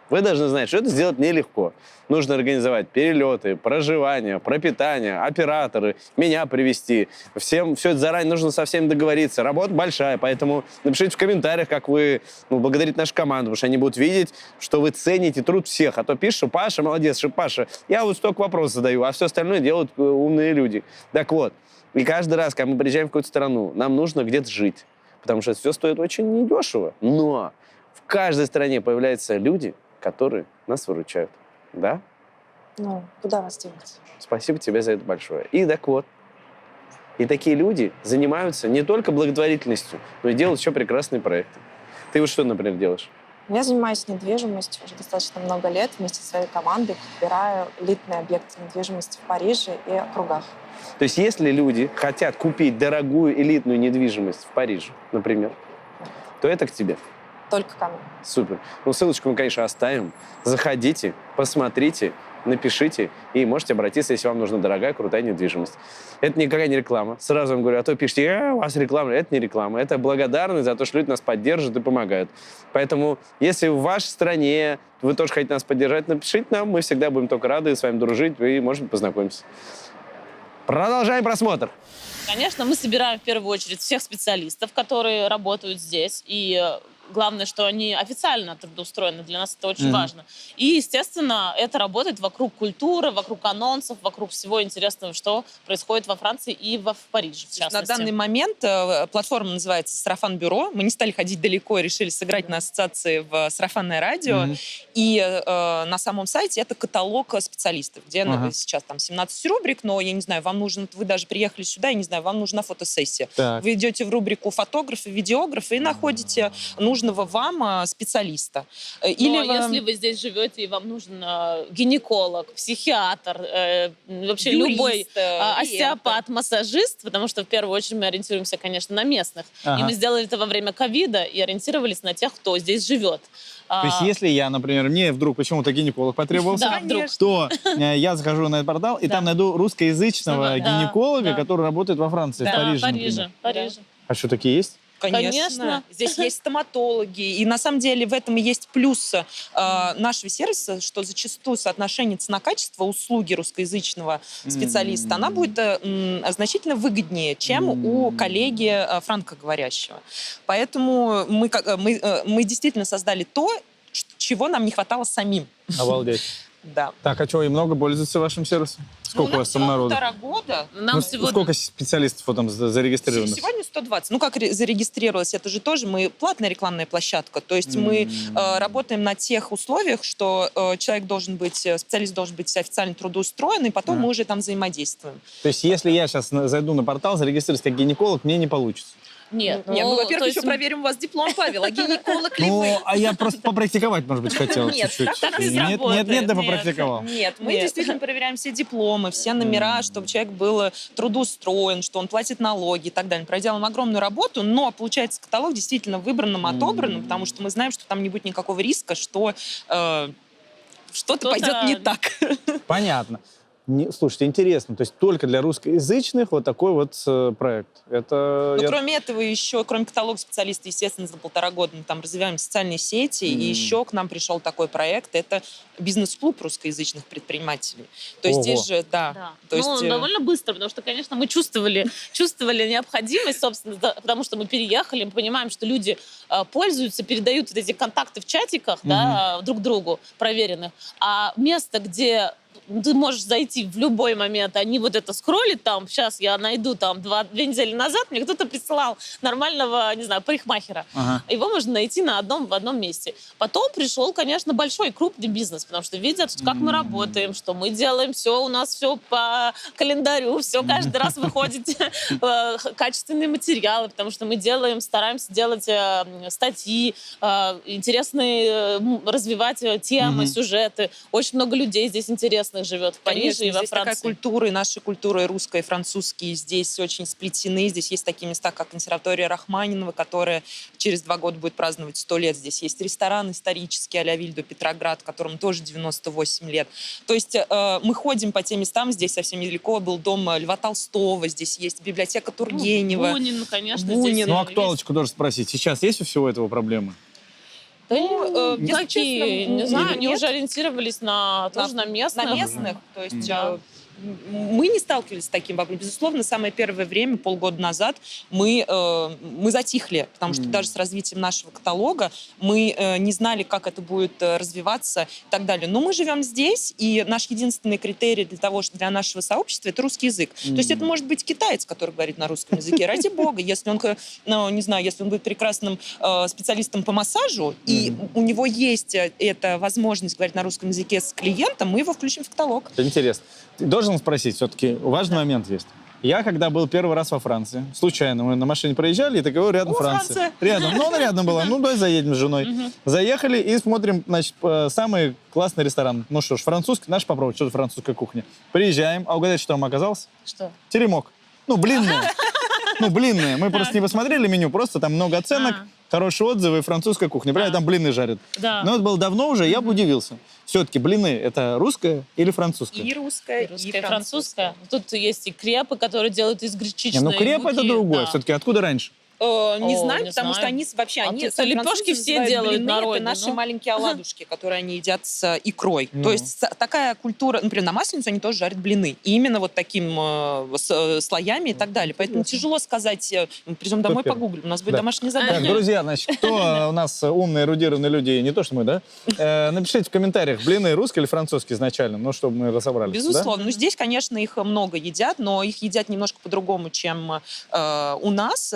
вы должны знать, что это сделать нелегко. Нужно организовать перелеты, проживание, пропитание, операторы, меня привезти. Всем все это заранее нужно со всеми договориться. Работа большая, поэтому напишите в комментариях, как вы благодарите нашу команду, потому что они будут видеть, что вы цените труд всех. А то пишешь, что Паша молодец, что Паша, я вот столько вопросов задаю, а все остальное делают умные люди. Так вот, и каждый раз, когда мы приезжаем в какую-то страну, нам нужно где-то жить, потому что это все стоит очень недешево. Но в каждой стране появляются люди, которые нас выручают. Да? Ну, куда вас девать? Спасибо тебе за это большое. И так вот, И такие люди занимаются не только благотворительностью, но и делают еще прекрасные проекты. Ты вот что, например, делаешь? Я занимаюсь недвижимостью уже достаточно много лет. Вместе со своей командой подбираю элитные объекты недвижимости в Париже и округах. То есть если люди хотят купить дорогую элитную недвижимость в Париже, например, то это к тебе. Только ко мне. Супер. Ну, ссылочку мы, конечно, оставим. Заходите, посмотрите, напишите, и можете обратиться, если вам нужна дорогая, крутая недвижимость. Это никакая не реклама. Сразу вам говорю, а то пишите, у вас реклама. Это не реклама. Это благодарность за то, что люди нас поддерживают и помогают. Поэтому, если в вашей стране вы тоже хотите нас поддержать, напишите нам. Мы всегда будем только рады с вами дружить, и, может быть, познакомимся. Продолжаем просмотр. Конечно, мы собираем в первую очередь всех специалистов, которые работают здесь. И главное, что они официально трудоустроены. Для нас это очень важно. И, естественно, это работает вокруг культуры, вокруг анонсов, вокруг всего интересного, что происходит во Франции и в Париже, в частности. На данный момент платформа называется «Сарафан Бюро». Мы не стали ходить далеко и решили сыграть на ассоциации в сарафанное радио. И на самом сайте это каталог специалистов, где сейчас там 17 рубрик, но, я не знаю, вам нужно, вы даже приехали сюда, я не знаю, вам нужна фотосессия. Так. Вы идете в рубрику «Фотографы», «Видеографы» и находите нужного вам специалиста. Или если вы здесь живете, и вам нужен гинеколог, психиатр, вообще юрист, любой остеопат, массажист, потому что в первую очередь мы ориентируемся, конечно, на местных. И мы сделали это во время ковида и ориентировались на тех, кто здесь живет. То есть если я, например, мне вдруг почему-то гинеколог потребовался, Да, вдруг. то я захожу на этот портал и там найду русскоязычного гинеколога, который работает во Франции, в Париже, например. Париже. А что, такие есть? Конечно. Здесь есть стоматологи. И на самом деле в этом и есть плюс нашего сервиса, что зачастую соотношение цена-качество услуги русскоязычного специалиста, она будет значительно выгоднее, чем у коллеги франкоговорящего. Поэтому мы действительно создали то, чего нам не хатало самим. Обалдеть. Да. Так, а что, и много пользуются вашим сервисом? Сколько у вас там народу? 1,5 года. Нам сегодня... Сколько специалистов там зарегистрировано? Сегодня 120. Ну, как зарегистрировалось, это же тоже мы платная рекламная площадка. То есть мы работаем на тех условиях, что человек должен быть, специалист должен быть официально трудоустроен, и потом мы уже там взаимодействуем. То есть если я сейчас зайду на портал, зарегистрируюсь как гинеколог, мне не получится? Нет, Нет, ну, во-первых, еще проверим у вас диплом, Павел, а гинеколог ли вы? Ну, а я просто попрактиковать, может быть, хотел Нет, чуть-чуть. так не Нет, да попрактиковал. Нет, мы действительно проверяем все дипломы, все номера, чтобы человек был трудоустроен, что он платит налоги и так далее. Проделаем огромную работу, но получается каталог действительно выбранным, отобранным, потому что мы знаем, что там не будет никакого риска, что что-то пойдет не так. Понятно. Слушайте, интересно. То есть только для русскоязычных вот такой вот проект. Это... Кроме этого, еще, кроме каталога специалистов, естественно, за 1,5 года мы там развиваем социальные сети, и еще к нам пришел такой проект. Это бизнес-клуб русскоязычных предпринимателей. То есть здесь же, да. То есть, довольно быстро, потому что, конечно, мы чувствовали необходимость, собственно, потому что мы переехали, мы понимаем, что люди пользуются, передают вот эти контакты в чатиках друг другу, проверенных. А место, где ты можешь зайти в любой момент, они вот это скроллят там, сейчас я найду там 2 недели назад, мне кто-то прислал нормального, не знаю, парикмахера. Его можно найти в одном месте. Потом пришел, конечно, большой, крупный бизнес, потому что видят, как мы работаем, что мы делаем все, у нас все по календарю, все каждый раз выходит качественные материалы, потому что мы стараемся делать статьи, интересные, развивать темы, сюжеты. Очень много людей здесь интересных живет в Париже. Конечно, и во здесь Франции. такая культура, и наши культуры, и русская, и французские, здесь очень сплетены. Здесь есть такие места, как консерватория Рахманинова, которая через 2 года будет праздновать 100 лет. Здесь есть ресторан исторический а-ля Вильдо Петроград, которому тоже 98 лет. То есть мы ходим по тем местам. Здесь совсем недалеко был дом Льва Толстого, здесь есть библиотека Тургенева. Бунин, конечно. Бунин. Здесь актуалочку тоже спросить. Сейчас есть у всего этого проблемы? Если честно, не знаю, они нет. уже ориентировались тоже на местных. На местных. То есть мы не сталкивались с таким вопросом. Безусловно, самое первое время, полгода назад, мы затихли, потому что даже с развитием нашего каталога мы не знали, как это будет развиваться и так далее. Но мы живем здесь, и наш единственный критерий для нашего сообщества — это русский язык. То есть это может быть китаец, который говорит на русском языке, ради бога. Если он, не знаю, если он будет прекрасным специалистом по массажу, и у него есть эта возможность говорить на русском языке с клиентом, мы его включим в каталог. Это интересно. Должен спросить, все-таки важный момент есть. Я когда был первый раз во Франции, случайно мы на машине проезжали, и такой, рядом Франция. Рядом, ну она рядом была, ну давай заедем с женой. Заехали и смотрим, значит, самый классный ресторан. Ну что ж, французский, наш попробовать, что-то французская кухня. Приезжаем, а угадайте, что там оказалось? Что? Теремок. Ну, блинные. Ну, блинные. Мы просто не посмотрели меню, просто там много оценок, хорошие отзывы, французская кухня. Правильно, там блины жарят. Да. Но это было давно уже, я бы удивился. Все-таки блины — это русская или французская? И русская, И французская. Тут есть и крепы, которые делают из гречичной Не, ну креп муки. это другое. Да. Все-таки откуда раньше? Не знаю, не потому что знаю. они вообще, А они тут лепешки все называют делают блины, народные, это наши ну. маленькие оладушки, которые они едят с икрой. Ну. То есть такая культура, например, на Масленицу они тоже жарят блины. И именно вот таким слоями и так далее. Поэтому тяжело сказать, придем домой, первый? погуглим, у нас будет Да. домашнее Так, задание. друзья, значит, кто у нас умные, эрудированные люди, не то что мы, да? Напишите в комментариях, блины русские или французские изначально, ну, чтобы мы разобрались. Безусловно. Ну, здесь, конечно, их много едят, но их едят немножко по-другому, чем у нас.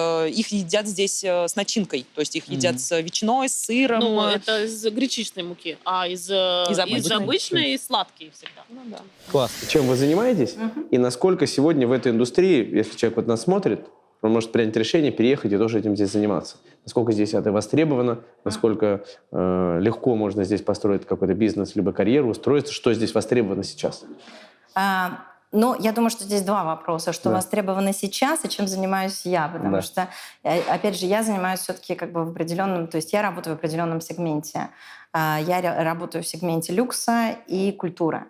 Их едят здесь с начинкой. То есть их едят с ветчиной, с сыром. Ну, это из гречичной муки, а из обычной сладкие всегда. Ну, да. Да? Классно. Чем вы занимаетесь? И насколько сегодня в этой индустрии, если человек вот нас смотрит, он может принять решение переехать и тоже этим здесь заниматься. Насколько здесь это востребовано, насколько легко можно здесь построить какой-то бизнес, либо карьеру, устроиться, что здесь востребовано сейчас? Ну, я думаю, что здесь два вопроса. Что Да. востребовано сейчас и чем занимаюсь я. Потому Да. что, опять же, я занимаюсь все-таки как бы в определенном... То есть я работаю в определенном сегменте. Я работаю в сегменте люкса и культуры.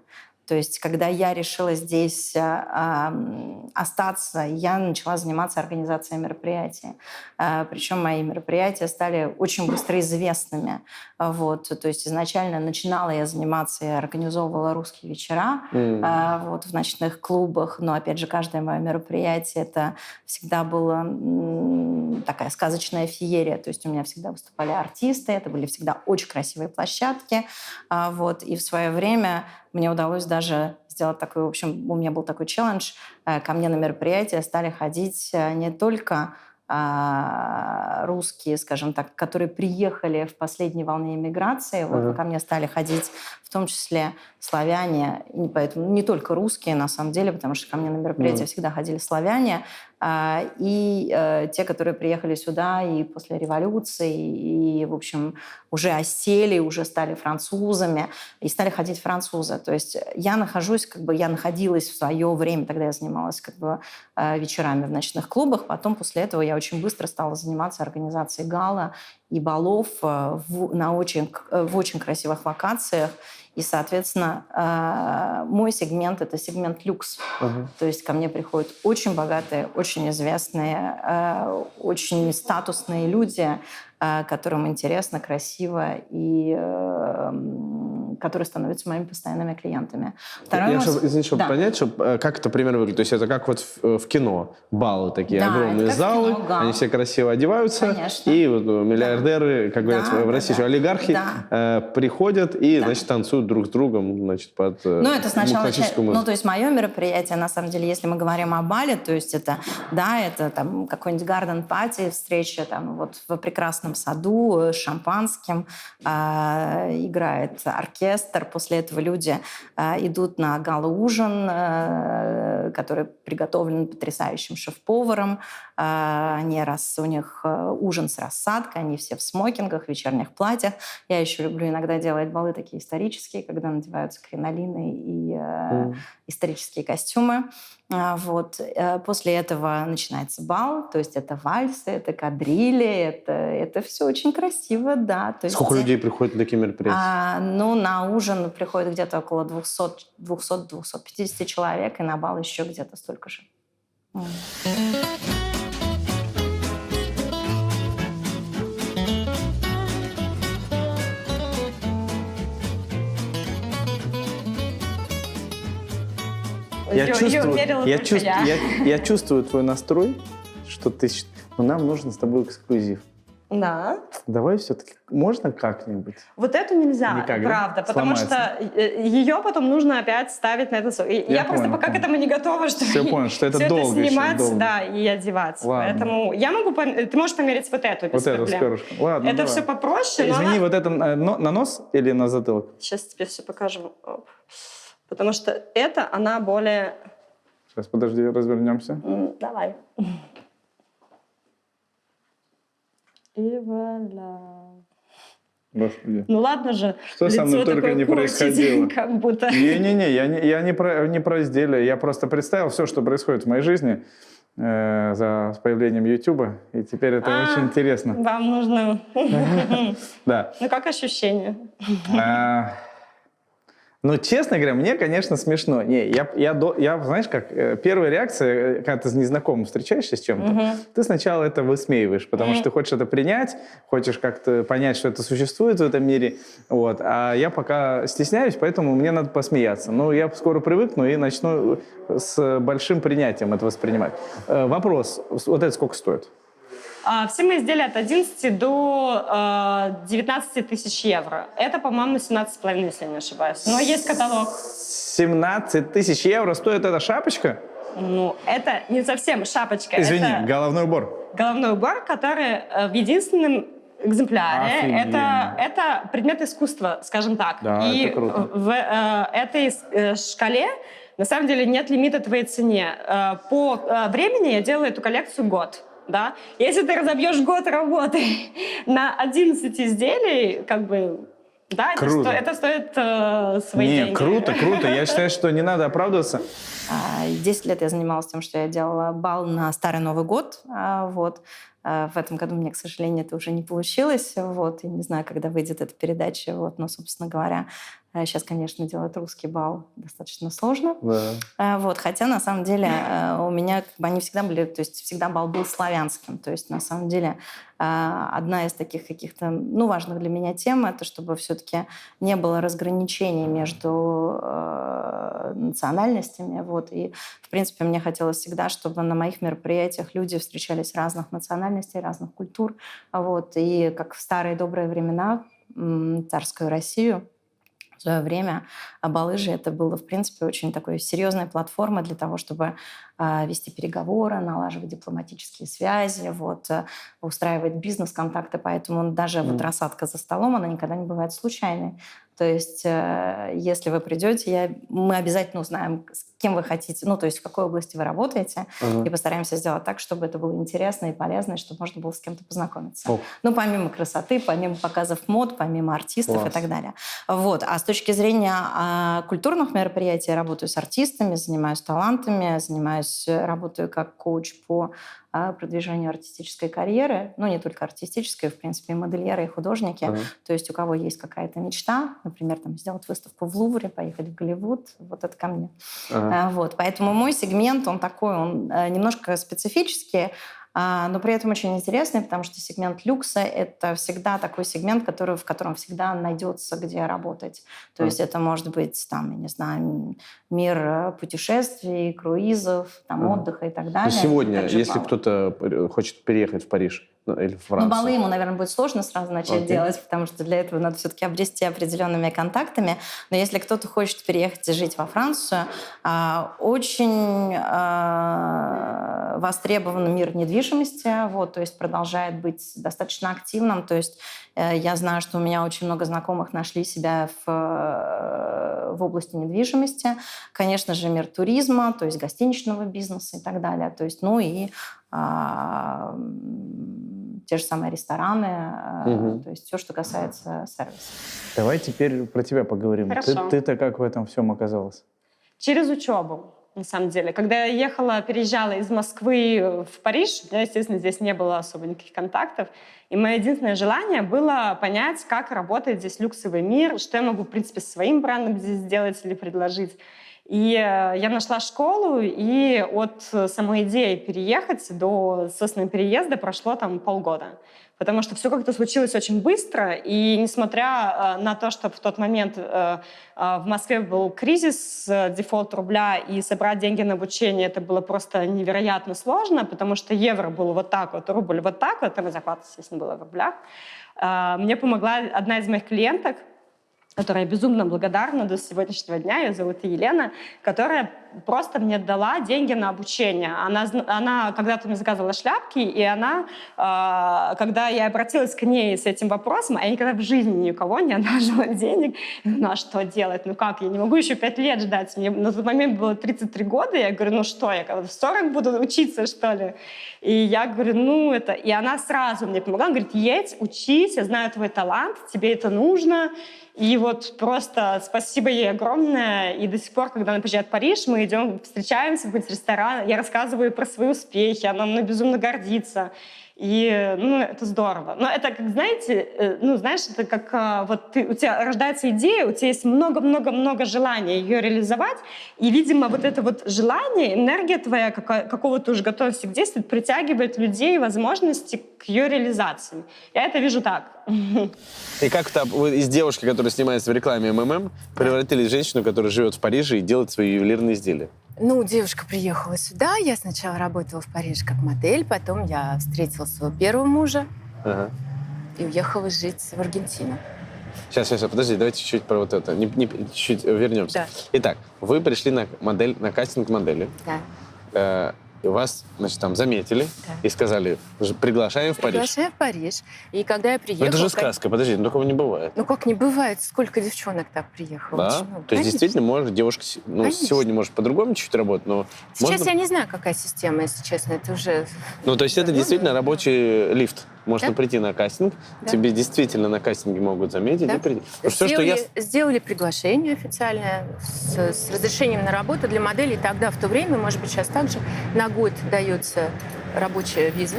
То есть, когда я решила здесь остаться, я начала заниматься организацией мероприятий. Причем мои мероприятия стали очень быстро известными. Вот. То есть, изначально начинала я заниматься, я организовывала русские вечера вот, в ночных клубах. Но, опять же, каждое мое мероприятие это всегда была такая сказочная феерия. То есть, у меня всегда выступали артисты, это были всегда очень красивые площадки. Вот. И в свое время мне удалось даже сделать такой, в общем, у меня был такой челлендж. Ко мне на мероприятия стали ходить не только русские, скажем так, которые приехали в последней волне иммиграции. Вот ко мне стали ходить в том числе славяне, и поэтому не только русские, на самом деле, потому что ко мне на мероприятия всегда ходили славяне, и те, которые приехали сюда и после революции, и, в общем, уже осели, уже стали французами, и стали ходить французы. То есть я нахожусь, как бы, я находилась в свое время, тогда я занималась как бы вечерами в ночных клубах, потом после этого я очень быстро стала заниматься организацией гала и балов в очень красивых локациях. И, соответственно, мой сегмент — это сегмент люкс. То есть ко мне приходят очень богатые, очень известные, очень статусные люди, которым интересно, красиво и которые становятся моими постоянными клиентами. Извините, чтобы понять, как это примерно выглядит. То есть это как вот в кино. Баллы такие, Да, огромные это как залы, в кино, гал. они все красиво одеваются. Конечно. И вот миллиардеры, как говорят в России, олигархи приходят и, значит, танцуют друг с другом, значит, под Ну, это сначала... классическую музыку. Ну, то есть мое мероприятие, на самом деле, если мы говорим о бале, то есть это, да, это там какой-нибудь гарден-пати, встреча там вот в прекрасном саду с шампанским, играет оркестр, после этого люди идут на гала-ужин, который приготовлен потрясающим шеф-поваром, у них ужин с рассадкой, они все в смокингах, в вечерних платьях. Я еще люблю иногда делать балы такие исторические, когда надеваются кринолины и исторические костюмы. Вот. После этого начинается бал, то есть это вальсы, это кадрили, это все очень красиво, да. То есть Сколько людей приходит на такие мероприятия? Ну, на ужин приходит где-то около 200-250 человек, и на бал еще где-то столько же. Я чувствую твой настрой, что ты... Но нам нужно с тобой эксклюзив. Да. Давай все-таки, можно как-нибудь? Вот эту нельзя, Никак, да? правда, потому Сломается. что ее потом нужно опять ставить на это. Я просто пока к этому не готова, чтобы Все понял, что это всё долго еще, снимать, долго. да, и одеваться. Ладно. Поэтому я могу, ты можешь померить вот эту без Вот эту с проблем. перышком. Ладно, Это давай. все попроще, но Извини, она... вот это на нос или на затылок? Сейчас тебе все покажу. Оп. Потому что это, она более Сейчас, подожди, развернемся. Давай. И вуаля. Господи. Ну ладно же. Что со мной лицо только такое не корчить, происходило. Как будто. Не-не-не, я не про изделие. Я просто представил все, что происходит в моей жизни с появлением Ютуба. И теперь это очень интересно. Вам нужно... Да. Ну, как ощущение? Ну, честно говоря, мне, конечно, смешно. Не, я знаешь, как первая реакция, когда ты с незнакомым встречаешься с чем-то, ты сначала это высмеиваешь, потому что ты хочешь это принять, хочешь как-то понять, что это существует в этом мире. Вот. А я пока стесняюсь, поэтому мне надо посмеяться. Но я скоро привыкну и начну с большим принятием это воспринимать. Вопрос, вот это сколько стоит? Все мои изделия от 11 до 19 тысяч евро. Это, по-моему, 17,5, если я не ошибаюсь. Но есть каталог. 17 тысяч евро стоит эта шапочка? Ну, это не совсем шапочка. Извини, это головной убор. Головной убор, который в единственном экземпляре. Это предмет искусства, скажем так. Да, и это круто. В этой шкале на самом деле нет лимита твоей цене. По времени я делаю эту коллекцию год. Да? Если ты разобьешь год работы на 11 изделий, как бы, да, это стоит свои деньги. Круто. Я считаю, что не надо оправдываться. 10 лет я занималась тем, что я делала бал на Старый Новый год. Вот. В этом году мне, к сожалению, это уже не получилось. Вот. Я не знаю, когда выйдет эта передача. Вот. Но, собственно говоря, сейчас, конечно, делать русский бал достаточно сложно. Да. Вот. Хотя, на самом деле, у меня они всегда были... То есть всегда бал был славянским. То есть, на самом деле, одна из таких каких-то важных для меня тем — это чтобы все-таки не было разграничений между национальностями. Вот. И, в принципе, мне хотелось всегда, чтобы на моих мероприятиях люди встречались разных национальностей, разных культур. Вот. И как в старые добрые времена, царскую Россию, в свое время балы же это было, в принципе, очень такой серьезной платформой для того, чтобы вести переговоры, налаживать дипломатические связи, вот, устраивать бизнес-контакты. Поэтому даже вот рассадка за столом, она никогда не бывает случайной. То есть, если вы придете, мы обязательно узнаем, с кем вы хотите, то есть в какой области вы работаете, и постараемся сделать так, чтобы это было интересно и полезно, и чтобы можно было с кем-то познакомиться. Помимо красоты, помимо показов мод, помимо артистов и так далее. Вот. А с точки зрения культурных мероприятий, я работаю с артистами, занимаюсь талантами, работаю как коуч по продвижению артистической карьеры, не только артистической, в принципе, и модельеры, и художники. То есть у кого есть какая-то мечта, например, сделать выставку в Лувре, поехать в Голливуд, вот это ко мне. Вот. Поэтому мой сегмент, он немножко специфический, но при этом очень интересный, потому что сегмент люкса — это всегда такой сегмент, в котором всегда найдется, где работать. То есть это может быть, я не знаю, мир путешествий, круизов, отдыха и так далее. Сегодня, если кто-то хочет переехать в Париж или в Францию. Балы ему, наверное, будет сложно сразу начать делать, потому что для этого надо все-таки обрести определенными контактами. Но если кто-то хочет переехать и жить во Францию, очень востребован мир недвижимости, вот, то есть продолжает быть достаточно активным. То есть я знаю, что у меня очень много знакомых нашли себя в области недвижимости. Конечно же, мир туризма, то есть гостиничного бизнеса и так далее. То есть, и те же самые рестораны, то есть все, что касается сервиса. Давай теперь про тебя поговорим. Ты-то как в этом всем оказалась? Через учебу, на самом деле. Когда я переезжала из Москвы в Париж, у меня, естественно, здесь не было особо никаких контактов. И мое единственное желание было понять, как работает здесь люксовый мир, что я могу, в принципе, своим брендом здесь сделать или предложить. И я нашла школу, и от самой идеи переехать до, собственно, переезда прошло полгода. Потому что все как-то случилось очень быстро, и несмотря на то, что в тот момент в Москве был кризис, дефолт рубля, и собрать деньги на обучение, это было просто невероятно сложно, потому что евро был вот так вот, рубль вот так вот, а зарплата, естественно, была в рублях. Мне помогла одна из моих клиенток, которой я безумно благодарна до сегодняшнего дня, ее зовут Елена, которая просто мне дала деньги на обучение. Она когда-то мне заказывала шляпки, и она, когда я обратилась к ней с этим вопросом, а я никогда в жизни никого не одалживала денег, ну а что делать? Ну как? Я не могу еще 5 лет ждать. Мне на тот момент было 33 года, я говорю, ну что, я в 40 буду учиться, что ли? И я говорю, ну это... И она сразу мне помогла, она говорит, едь, учись, я знаю твой талант, тебе это нужно. И вот просто спасибо ей огромное. И до сих пор, когда она приезжает в Париж, мы идем, встречаемся в какой-нибудь ресторан, я рассказываю про свои успехи, она мной безумно гордится. И, ну, это здорово. Но это, как, знаете, ну, знаешь, это как вот у тебя рождается идея, у тебя есть много-много-много желания ее реализовать, и, видимо, вот это вот желание, энергия твоя, какого-то уже готовности к действию, притягивает людей, возможности к ее реализации. Я это вижу так. И как-то вы из девушки, которая снимается в рекламе МММ, превратились в женщину, которая живет в Париже и делает свои ювелирные изделия? Ну, девушка приехала сюда, я сначала работала в Париже как модель, потом я встретила своего первого мужа и уехала жить в Аргентину. Сейчас, подожди, давайте чуть-чуть про вот это, чуть-чуть вернемся. Да. Итак, вы пришли на кастинг модели. Да. И вас, значит, там заметили и сказали, приглашаем в Париж. Приглашаем в Париж. И когда я приехала... Это же сказка, подожди, такого не бывает. Ну как не бывает? Сколько девчонок так приехало? Да? Очень много. То есть действительно может девушка, ну, сегодня может по-другому чуть работать, но... Сейчас я не знаю, какая система, если честно, это уже... Ну, то есть это действительно рабочий лифт. Можно Да? прийти на кастинг, Да. тебе действительно на кастинге могут заметить. Да. И прийти. Потому что все, что я... Сделали приглашение официальное с разрешением на работу для моделей. Тогда, в то время, может быть, сейчас также, на год дается рабочая виза.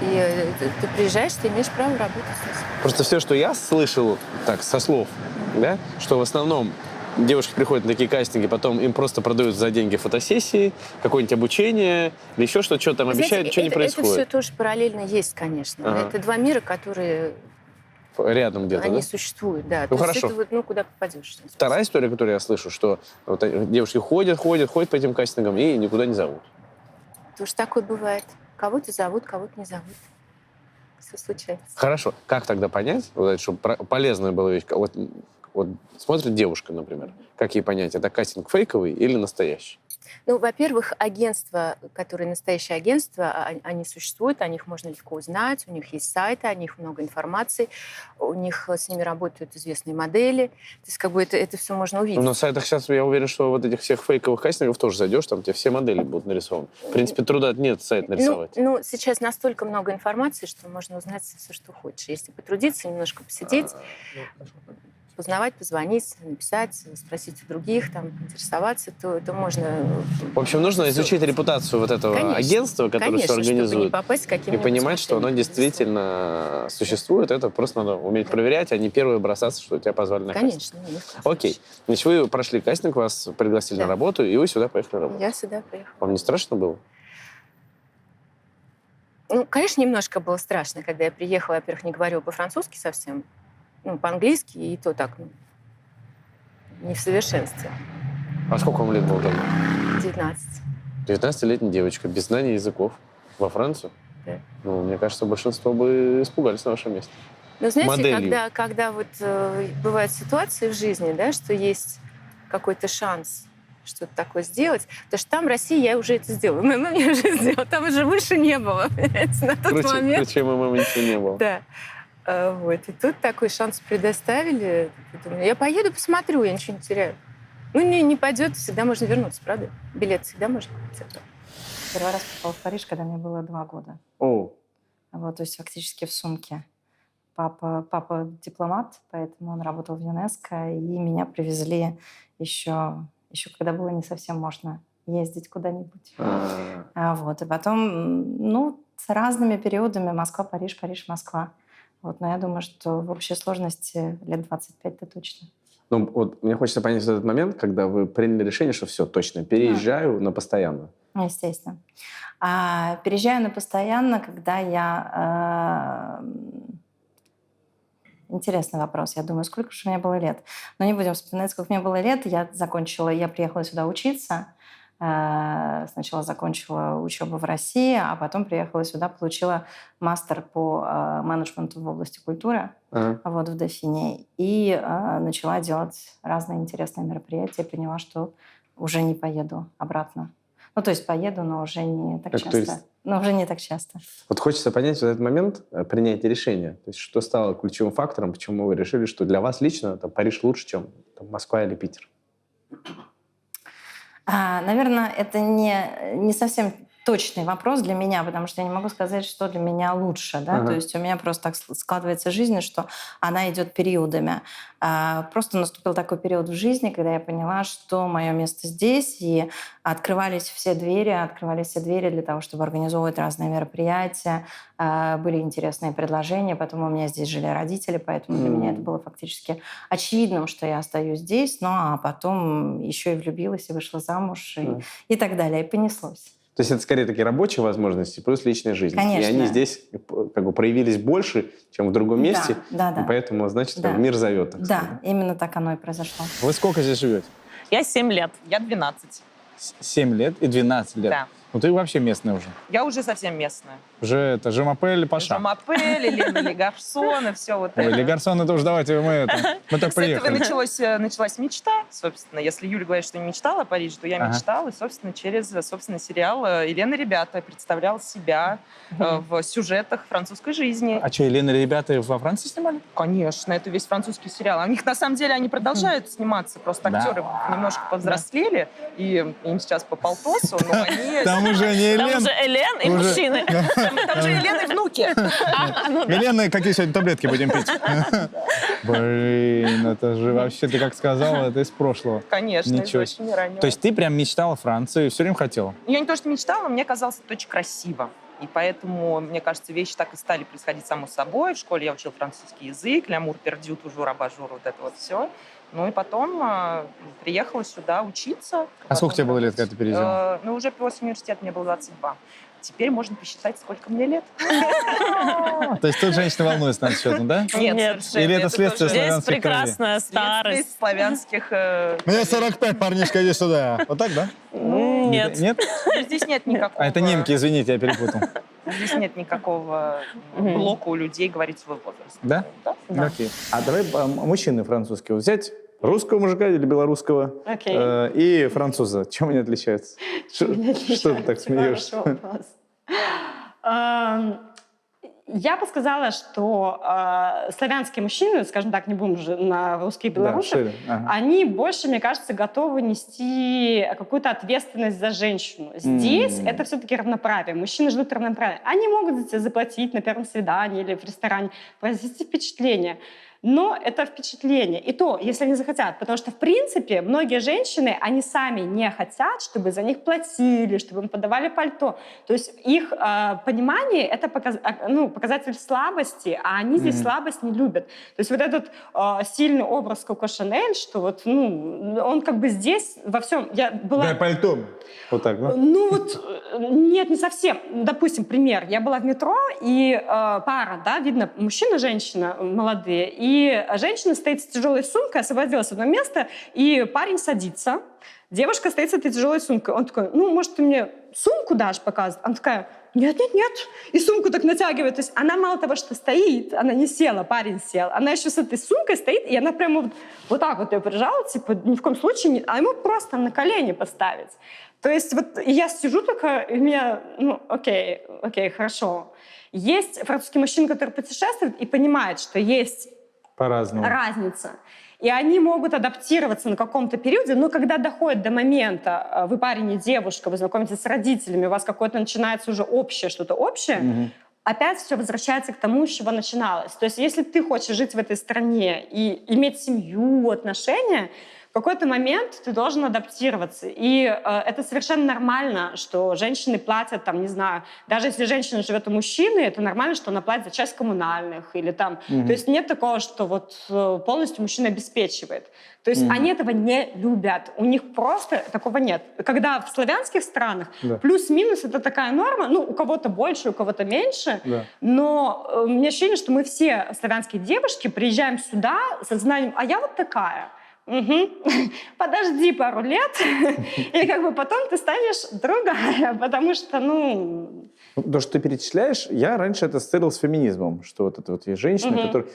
И ты приезжаешь, ты имеешь право работать здесь. Просто все, что я слышал, так, со слов, да, что в основном девушки приходят на такие кастинги, потом им просто продают за деньги фотосессии, какое-нибудь обучение, или еще что-то там обещают, ничего не происходит. Это все тоже параллельно есть, конечно. Ага. Это два мира, которые... Рядом где-то, Они да? существуют, да. Ну, То есть хорошо. это вот, ну, куда попадешь. Вторая история, которую я слышу, что вот девушки ходят по этим кастингам и никуда не зовут. Потому что такое бывает. Кого-то зовут, кого-то не зовут. Все случается. Хорошо. Как тогда понять, вот, чтобы полезная была вещь? Вот смотрит девушка, например. Как ей понять, это кастинг фейковый или настоящий? Ну, во-первых, агентства, которые настоящие агентства, они существуют, о них можно легко узнать, у них есть сайты, о них много информации, у них с ними работают известные модели. То есть как бы это все можно увидеть. Ну, на сайтах сейчас, я уверен, что вот этих всех фейковых кастингов тоже зайдешь, там тебе все модели будут нарисованы. В принципе, труда нет сайт нарисовать. Ну, сейчас настолько много информации, что можно узнать все, что хочешь. Если потрудиться, немножко посидеть, познавать, позвонить, написать, спросить у других, там, интересоваться, то можно... В общем, нужно изучить репутацию вот этого агентства, которое все организует, чтобы не попасть к и понимать, что оно действительно существует. Это просто надо уметь проверять, а не первое бросаться, что тебя позвали на кастинг. Конечно. Окей. Значит, вы прошли кастинг, вас пригласили на работу, и вы сюда поехали работать. Я сюда приехала. Вам не страшно было? Ну, конечно, немножко было страшно, когда я приехала. Во-первых, не говорила по-французски совсем, ну, по-английски, и то так, ну, не в совершенстве. А сколько вам лет было тогда? 19. 19-летняя девочка, без знания языков. Во Францию? Да. Ну, мне кажется, большинство бы испугались на вашем месте. Но знаете, Моделью. когда вот бывают ситуации в жизни, да, что есть какой-то шанс что-то такое сделать, потому что там, в России, я уже это сделала. МММ я уже сделала. Там уже выше не было, понимаете, на тот момент. Круче МММ ничего не было. Да. Вот. И тут такой шанс предоставили. Думаю, я поеду, посмотрю, я ничего не теряю. Ну, не пойдет, всегда можно вернуться, правда? Билет всегда можно купить. Первый раз попала в Париж, когда мне было 2 года. О. Вот, то есть фактически в сумке. Папа дипломат, поэтому он работал в ЮНЕСКО, и меня привезли еще когда было не совсем можно ездить куда-нибудь. Вот. И потом, ну, с разными периодами Москва, Париж, Париж, Москва. Вот. Но я думаю, что в общей сложности лет 25-то точно. Ну, вот мне хочется понять этот момент, когда вы приняли решение, что все, точно, переезжаю на постоянно. Естественно. Переезжаю на постоянно, когда я... Интересный вопрос. Я думаю, сколько же мне было лет. Но не будем вспоминать, сколько мне было лет. Я приехала сюда учиться. Сначала закончила учебу в России, а потом приехала сюда, получила мастер по менеджменту в области культуры вот, в Дофине. И начала делать разные интересные мероприятия. Поняла, что уже не поеду обратно. Ну, то есть поеду, но уже не так Как часто. турист. Но уже не так часто. Вот хочется понять вот этот момент принятия решения. То есть что стало ключевым фактором, почему вы решили, что для вас лично там, Париж лучше, чем там, Москва или Питер? Наверное, это не совсем точный вопрос для меня, потому что я не могу сказать, что для меня лучше. Да? То есть у меня просто так складывается жизнь, что она идет периодами. Просто наступил такой период в жизни, когда я поняла, что мое место здесь, и открывались все двери для того, чтобы организовывать разные мероприятия. Были интересные предложения, потом у меня здесь жили родители, поэтому для меня это было фактически очевидным, что я остаюсь здесь, ну а потом еще и влюбилась, и вышла замуж, и так далее, и понеслось. То есть это скорее такие рабочие возможности плюс личная жизнь. Конечно. И они здесь как бы проявились больше, чем в другом месте. Да. И поэтому, значит, Да. мир зовет. Так Да, сказать. именно так оно и произошло. Вы сколько здесь живете? Я 7 лет. Я 12. 7 лет и 12 лет. Да. Ну ты вообще местная уже. Я уже совсем местная. Уже это Жемапель, Паша. Жамапель, Лена Гарсон и все вот Ой, это. Легарсон, это уж давайте мы так С этого приехали. началась мечта, собственно. Если Юля говорит, что не мечтала о Париже, то я мечтала. И, собственно, через, сериал «Елена, ребята» представляла себя в сюжетах французской жизни. А что, Елена и ребята во Франции снимали? Конечно, это весь французский сериал. А у них, на самом деле, они продолжают сниматься. Просто Да. актеры немножко повзрослели, и им сейчас по полтосу, но они... Там уже не Там Елена. уже Элен и Уже- мужчины. Там же Елена и внуки. Елена, какие сегодня таблетки будем пить? Блин, это же вообще, ты как сказала, это из прошлого. Конечно, из Ничего очень раннего. То есть ты прям мечтала о Франции, все время хотела? Я не то, что мечтала, мне казалось это очень красиво. И поэтому, мне кажется, вещи так и стали происходить само собой. В школе я учила французский язык, лямур, пердю, тужур, абажур, вот это вот все. Ну и потом приехала сюда учиться. А сколько тебе было лет, когда ты переезжала? Ну, уже после университета мне было 22. Теперь можно посчитать, сколько мне лет. То есть тут женщина волнуется на этот счет, да? Нет. совершенно. Или это следствие Здесь славянской крови? прекрасная старость. славянских... Мне 45, парнишка, иди сюда. Вот так, да? Нет. Нет? Здесь нет никакого... А это немки, извините, я перепутал. Здесь нет никакого блока у людей говорить свой возраст. Да? Да. Окей. А давай мужчины французские взять. Русского мужика или белорусского? Окей. И француза. Чем они отличаются? Что ты так смеешься? Хороший вопрос. Я бы сказала, что славянские мужчины, скажем так, не будем же на русские и белорусов, они больше, мне кажется, готовы нести какую-то ответственность за женщину. Здесь это все-таки равноправие. Мужчины ждут равноправия. Они могут за тебя заплатить на первом свидании или в ресторане, произвести впечатление. Но это впечатление. И то, если они захотят. Потому что, в принципе, многие женщины, они сами не хотят, чтобы за них платили, чтобы им подавали пальто. То есть их понимание — это показатель слабости, а они здесь слабость не любят. То есть вот этот сильный образ Коко Шанель, что вот, он как бы здесь во всем... Я была... Да, пальто. Вот так, да? Ну вот, нет, не совсем. Допустим, пример. Я была в метро, и пара, да, видно, мужчина, женщина, молодые, и женщина стоит с тяжелой сумкой, освободилась в одно место, и парень садится, девушка стоит с этой тяжелой сумкой. Он такой, может, ты мне сумку дашь показывать? Она такая, нет. И сумку так натягивает. То есть она мало того, что стоит, она не села, парень сел, она еще с этой сумкой стоит, и она прямо вот так вот ее прижала, типа, ни в коем случае не... А ему просто на колени поставить. То есть вот я сижу такая, и меня, окей, хорошо. Есть французские мужчины, которые путешествуют и понимают, что есть По-разному. разница. И они могут адаптироваться на каком-то периоде, но когда доходит до момента, вы парень и девушка, вы знакомитесь с родителями, у вас какое-то начинается уже что-то общее, опять все возвращается к тому, с чего начиналось. То есть если ты хочешь жить в этой стране и иметь семью, отношения, в какой-то момент ты должен адаптироваться. И это совершенно нормально, что женщины платят, там, не знаю, даже если женщина живет у мужчины, это нормально, что она платит за часть коммунальных. Или там. То есть нет такого, что вот полностью мужчина обеспечивает. То есть они этого не любят. У них просто такого нет. Когда в славянских странах плюс-минус это такая норма, у кого-то больше, у кого-то меньше, но у меня ощущение, что мы все славянские девушки приезжаем сюда со знанием, а я вот такая. Подожди пару лет, и как бы потом ты станешь другая, потому что, То, что ты перечисляешь, я раньше это ассоциировал с феминизмом, что вот это вот есть женщина, которая...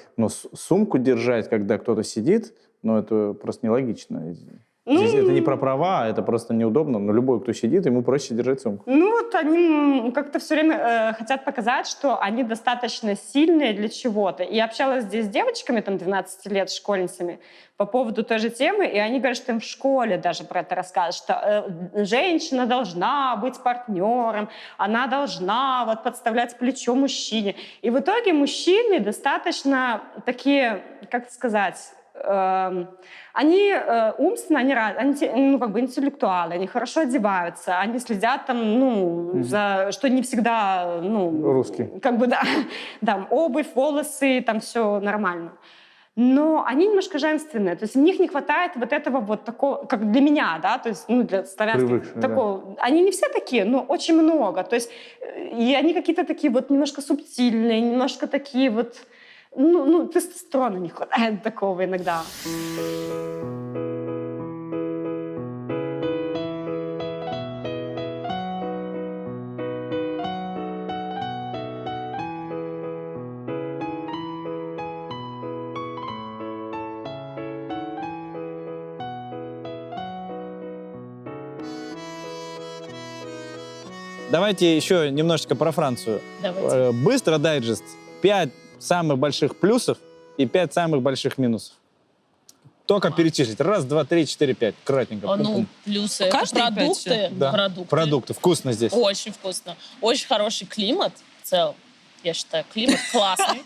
сумку держать, когда кто-то сидит, это просто нелогично. Здесь это не про права, это просто неудобно. Но любой, кто сидит, ему проще держать сумку. Ну вот они как-то все время хотят показать, что они достаточно сильные для чего-то. И я общалась здесь с девочками, там, 12 лет, школьницами, по поводу той же темы, и они говорят, что им в школе даже про это рассказывают, что женщина должна быть партнером, она должна вот подставлять плечо мужчине. И в итоге мужчины достаточно такие, как сказать, они умственно, они как бы интеллектуалы, они хорошо одеваются, они следят там, за, что не всегда, Русский. как бы, да, там, обувь, волосы, там все нормально. Но они немножко женственные, то есть в них не хватает вот этого вот такого, как для меня, да, то есть, для славянских, такого. Да. Они не все такие, но очень много, то есть, и они какие-то такие вот немножко субтильные, немножко такие вот, тестостерона не хватает такого иногда. Давайте еще немножечко про Францию. Давайте. Быстро дайджест. 5 самых больших плюсов и 5 самых больших минусов. Только перечислить. 1, 2, 3, 4, 5. Кратненько. Плюсы. Это продукты. Да. Продукты. Вкусно здесь. Очень вкусно. Очень хороший климат в целом. Я считаю, климат классный.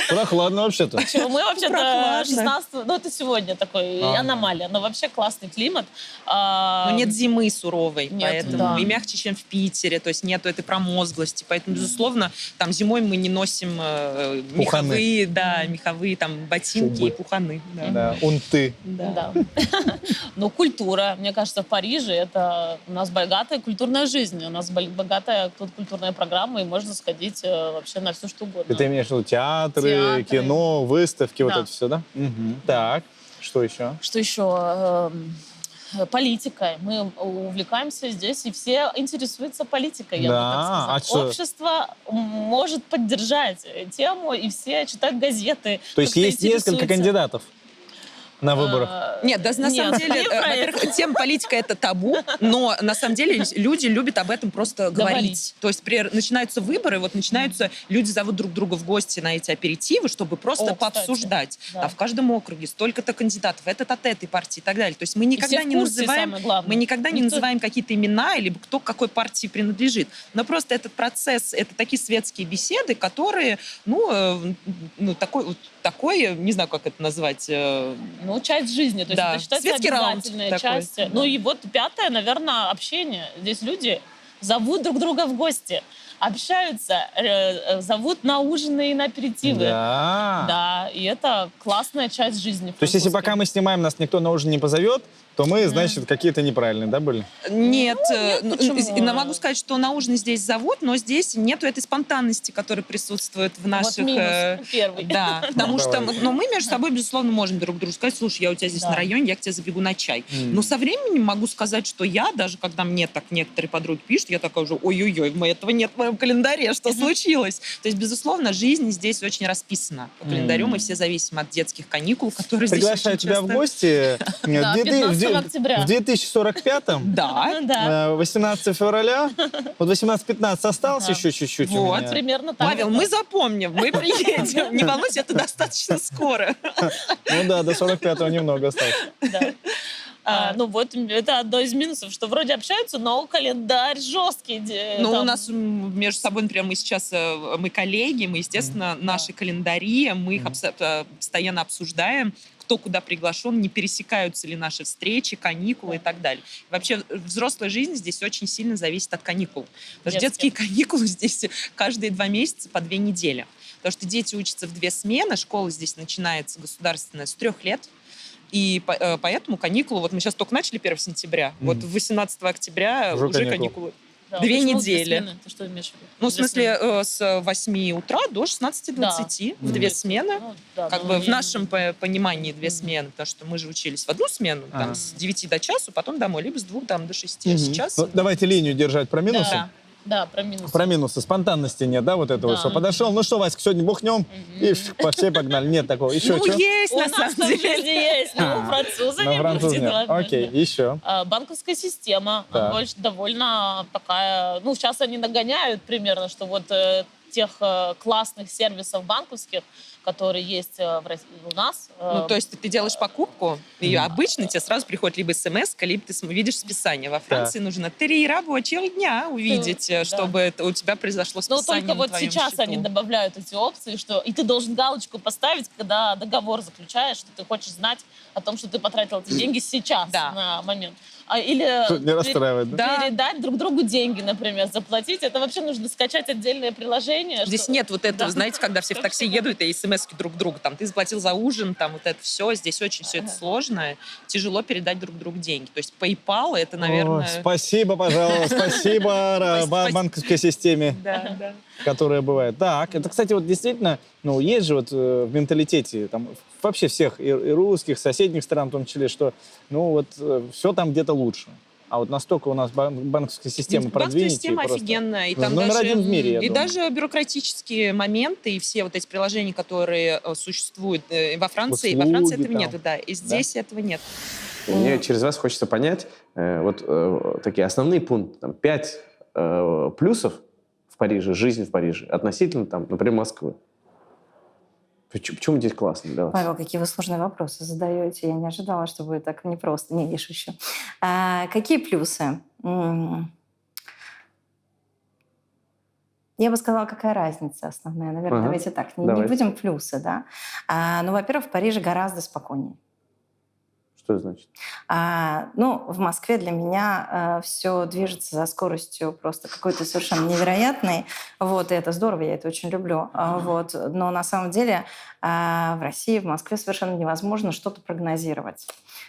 Прохладно вообще-то. Почему? Мы вообще-то 16... это сегодня такой аномалия. Но вообще классный климат. Но нет зимы суровой, поэтому и да. мягче, чем в Питере. То есть нету этой промозглости. Поэтому, безусловно, там зимой мы не носим меховые там ботинки и пуханы. Да, унты. Да. Но культура, мне кажется, в Париже это у нас богатая культурная жизнь. У нас богатая тут культурная программа, и можно сходить вообще на все, что угодно. Ты имеешь в виду театры, кино, выставки, вот это все, да? Угу. Так, что еще? Что еще? Политикой. Мы увлекаемся здесь, и все интересуются политикой, я бы так сказала. Общество может поддержать тему, и все читают газеты. То есть есть несколько кандидатов на выборах? Нет, на самом деле, во-первых, тема политика — это табу, но на самом деле люди любят об этом просто говорить. То есть начинаются выборы, люди зовут друг друга в гости на эти аперитивы, чтобы просто пообсуждать. Да. А в каждом округе столько-то кандидатов, этот от этой партии и так далее. То есть мы никогда не называем какие-то имена или кто к какой партии принадлежит. Но просто этот процесс, это такие светские беседы, которые, такой, не знаю, как это назвать. Часть жизни. То есть это считается светский обязательная часть. Да. Ну и вот 5-е, наверное, общение. Здесь люди зовут друг друга в гости, общаются, зовут на ужины и на аперитивы. Да, и это классная часть жизни. То есть если пока мы снимаем, нас никто на ужин не позовет, то мы, значит, какие-то неправильные, да, были? Нет. Могу сказать, что на ужин здесь зовут, но здесь нету этой спонтанности, которая присутствует в наших... Вот минус первый. Да, потому что мы между собой, безусловно, можем друг другу сказать: слушай, я у тебя здесь на районе, я к тебе забегу на чай. Но со временем могу сказать, что я, даже когда мне так некоторые подруги пишут, я такая уже: ой-ой-ой, этого нет в моем календаре, что случилось? То есть, безусловно, жизнь здесь очень расписана. По календарю мы все зависим от детских каникул, которые здесь приглашаю тебя в гости. Октября. В 2045-м? Да. 18 февраля. Вот 18-15 осталось еще чуть-чуть. Вот, примерно так. Павел, мы запомним, мы приедем. Не волнуйся, это достаточно скоро. Ну да, до 45-го немного осталось. Это одно из минусов, что вроде общаются, но календарь жесткий. У нас между собой, например, мы коллеги, мы, естественно, наши календари, мы их постоянно обсуждаем, кто куда приглашен, не пересекаются ли наши встречи, каникулы и так далее. Вообще взрослая жизнь здесь очень сильно зависит от каникул. Потому что детские каникулы здесь каждые 2 месяца по 2 недели. Потому что дети учатся в 2 смены, школа здесь начинается государственная с 3 лет. И поэтому каникулы, вот мы сейчас только начали 1 сентября, вот 18 октября уже каникулы. 2 недели. Ты что имеешь в виду? В смысле, с 8 утра до 16:20 в 2 смены. В нашем понимании 2 смены, потому что мы же учились в 1 смену, с 9 до часу, потом домой, либо с 2 до 6. Сейчас... Давайте линию держать про минусы. Да, про минусы. Про минусы. Спонтанности нет, да, вот этого, Да. что подошел, ну что, Васька, сегодня бухнем, и все погнали. Нет такого. Еще Ну, что? есть, У на нас самом в жизни деле. есть, но у француза На не француз будет. нет. ладно. Окей, еще. Банковская система Так. больше довольно такая... Ну, сейчас они нагоняют примерно, что вот тех классных сервисов банковских, которые есть у нас. Ну, то есть ты делаешь покупку, и обычно тебе сразу приходит либо смс, либо ты видишь списание. Во Франции нужно 3 рабочих дня увидеть, Да. чтобы это у тебя произошло Но списание только на вот твоем сейчас счету. они добавляют эти опции, что и ты должен галочку поставить, когда договор заключаешь, что ты хочешь знать о том, что ты потратил эти деньги сейчас, на момент. Или Не расстраивает, да? передать друг другу деньги, например, заплатить. Это вообще нужно скачать отдельное приложение. Здесь нет вот этого, знаете, когда все в такси едут и смс-ки друг другу, там, ты заплатил за ужин, там, вот это все, здесь очень все это сложно, тяжело передать друг другу деньги. То есть PayPal это, наверное... Ой, спасибо, пожалуйста, спасибо банковской системе, Да. которая бывает. Так, это, кстати, вот действительно, ну, есть же вот в менталитете, там, вообще всех, и русских, соседних стран в том числе, что, ну, вот, все там где-то лучше. А вот настолько у нас банковская система Банковская продвинутая. система просто офигенная. И ну, там номер даже, один в мире, я и думаю. даже бюрократические моменты и все вот эти приложения, которые существуют во Франции, во Франции Услуги этого там. нету, да. И здесь этого нет. Мне через вас хочется понять такие основные пункты. Там, 5 плюсов в Париже, жизни в Париже, относительно, там, например, Москвы. Почему здесь классно для вас? Павел, какие вы сложные вопросы задаете. Я не ожидала, что будет так непросто. Не, я шучу. Какие плюсы? Я бы сказала, какая разница основная. Наверное, Ага. давайте так, не Давайте. будем плюсы, да. Ну, во-первых, в Париже гораздо спокойнее. Что это значит? Ну, в Москве для меня все движется за скоростью просто какой-то совершенно невероятной. Вот, и это здорово, я это очень люблю. Вот. Но на самом деле в России, в Москве совершенно невозможно что-то прогнозировать.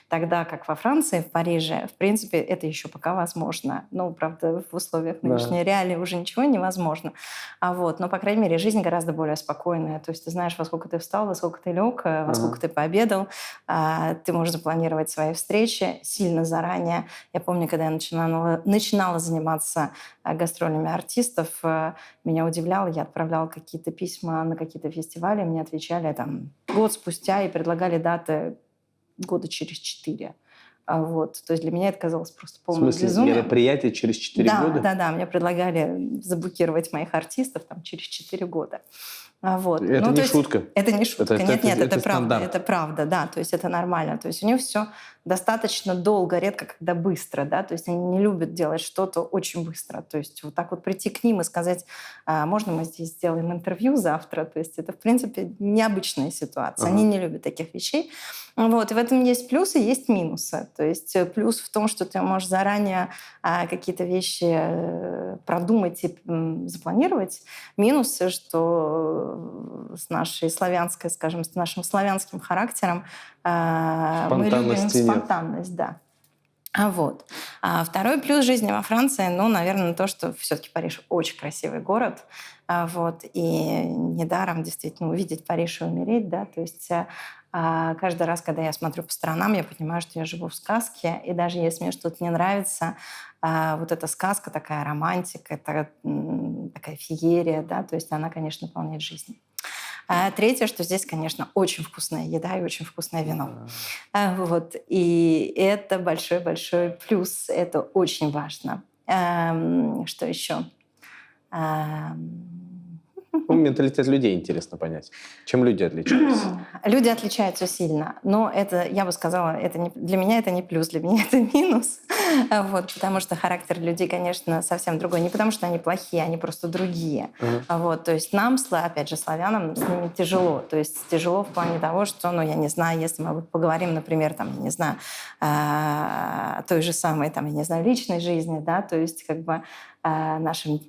Тогда как во Франции, в Париже, в принципе, это еще пока возможно. Ну, правда, в условиях нынешней реалии уже ничего невозможно. Вот. Но, по крайней мере, жизнь гораздо более спокойная. То есть ты знаешь, во сколько ты встал, во сколько ты лег, во сколько ты пообедал. Ты можешь запланировать свои встречи сильно заранее. Я помню, когда я начинала заниматься гастролями артистов, меня удивляло, я отправляла какие-то письма на какие-то фестивали, мне отвечали там год спустя и предлагали даты года через 4. Вот. То есть для меня это казалось просто В полным смысле, безумием. мероприятие через 4 года? Да, мне предлагали заблокировать моих артистов там, через 4 года. Вот. Это Ну, не то есть шутка. Это не шутка. Нет, это правда. стандарт. Это правда, да. То есть это нормально. То есть у них все достаточно долго, редко когда быстро, да. То есть они не любят делать что-то очень быстро. То есть вот так вот прийти к ним и сказать, можно мы здесь сделаем интервью завтра? То есть это, в принципе, необычная ситуация. Они не любят таких вещей. Вот. И в этом есть плюсы, есть минусы. То есть плюс в том, что ты можешь заранее какие-то вещи продумать и запланировать. Минусы, что с нашей славянской, скажем, с нашим славянским характером мы любим Спонтанности нет. спонтанность, да. Вот. Второй плюс жизни во Франции, ну, наверное, то, что все-таки Париж очень красивый город. Вот. И недаром действительно увидеть Париж и умереть, да, то есть каждый раз, когда я смотрю по сторонам, я понимаю, что я живу в сказке, и даже если мне что-то не нравится, вот эта сказка, такая романтика, такая феерия, да, то есть она, конечно, наполняет жизнь. Третье, что здесь, конечно, очень вкусная еда и очень вкусное вино. Вот. И это большой-большой плюс, это очень важно. Что еще? Ну, менталитет людей интересно понять. Чем люди отличаются? Люди отличаются сильно, но это, я бы сказала, это не, для меня это не плюс, для меня это минус. Вот, потому что характер людей, конечно, совсем другой. Не потому что они плохие, они просто другие. Вот, то есть нам, опять же, славянам, с ними тяжело. То есть тяжело в плане того, что, ну, я не знаю, если мы поговорим, например, там, я не знаю, о той же самой, там, я не знаю, личной жизни, да, то есть как бы нашим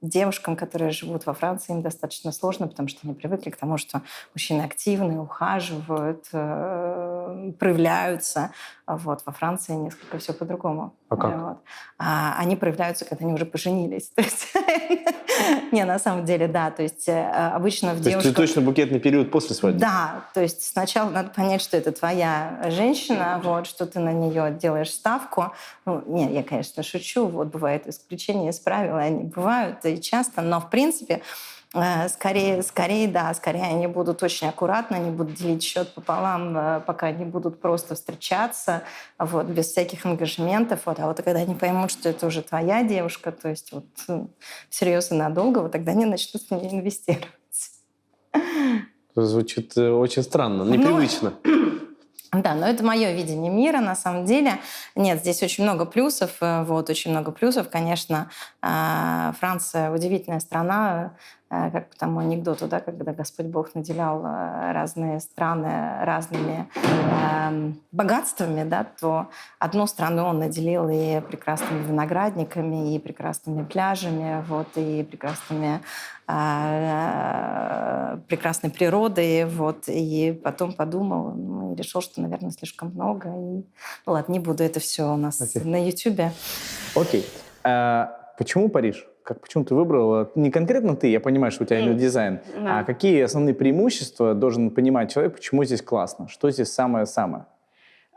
девушкам, которые живут во Франции, им достаточно сложно, потому что они привыкли к тому, что мужчины активные, ухаживают, проявляются. Вот. Во Франции несколько все по-другому. А как? Вот. Они проявляются, когда они уже поженились. То есть Не, на самом деле, да. То есть обычно в То есть девушках... цветочно-букетный период после свадьбы? Да, то есть сначала надо понять, что это твоя женщина, вот, что ты на нее делаешь ставку. Ну, нет, я, конечно, шучу, вот бывают исключения из правил, и они бывают и часто, но в принципе скорее, да, скорее они будут очень аккуратны, они будут делить счет пополам, пока они будут просто встречаться, вот, без всяких ангажементов. Вот. А вот когда они поймут, что это уже твоя девушка, то есть вот всерьез и надолго, вот тогда они начнут в нее инвестировать. Звучит очень странно, непривычно. Да, но это мое видение мира, на самом деле. Нет, здесь очень много плюсов. Вот, очень много плюсов. Конечно, Франция удивительная страна, как по тому анекдоту, да, когда Господь Бог наделял разные страны разными богатствами, да, то одну страну он наделил и прекрасными виноградниками, и прекрасными пляжами, вот, и прекрасной природой, вот, и потом подумал, и решил, что, наверное, слишком много, и, ну ладно, не буду, это все у нас на Ютубе. Окей. Почему Париж? Почему ты выбрала? Не конкретно ты, я понимаю, что у тебя именно дизайн. Да. А какие основные преимущества должен понимать человек, почему здесь классно? Что здесь самое-самое?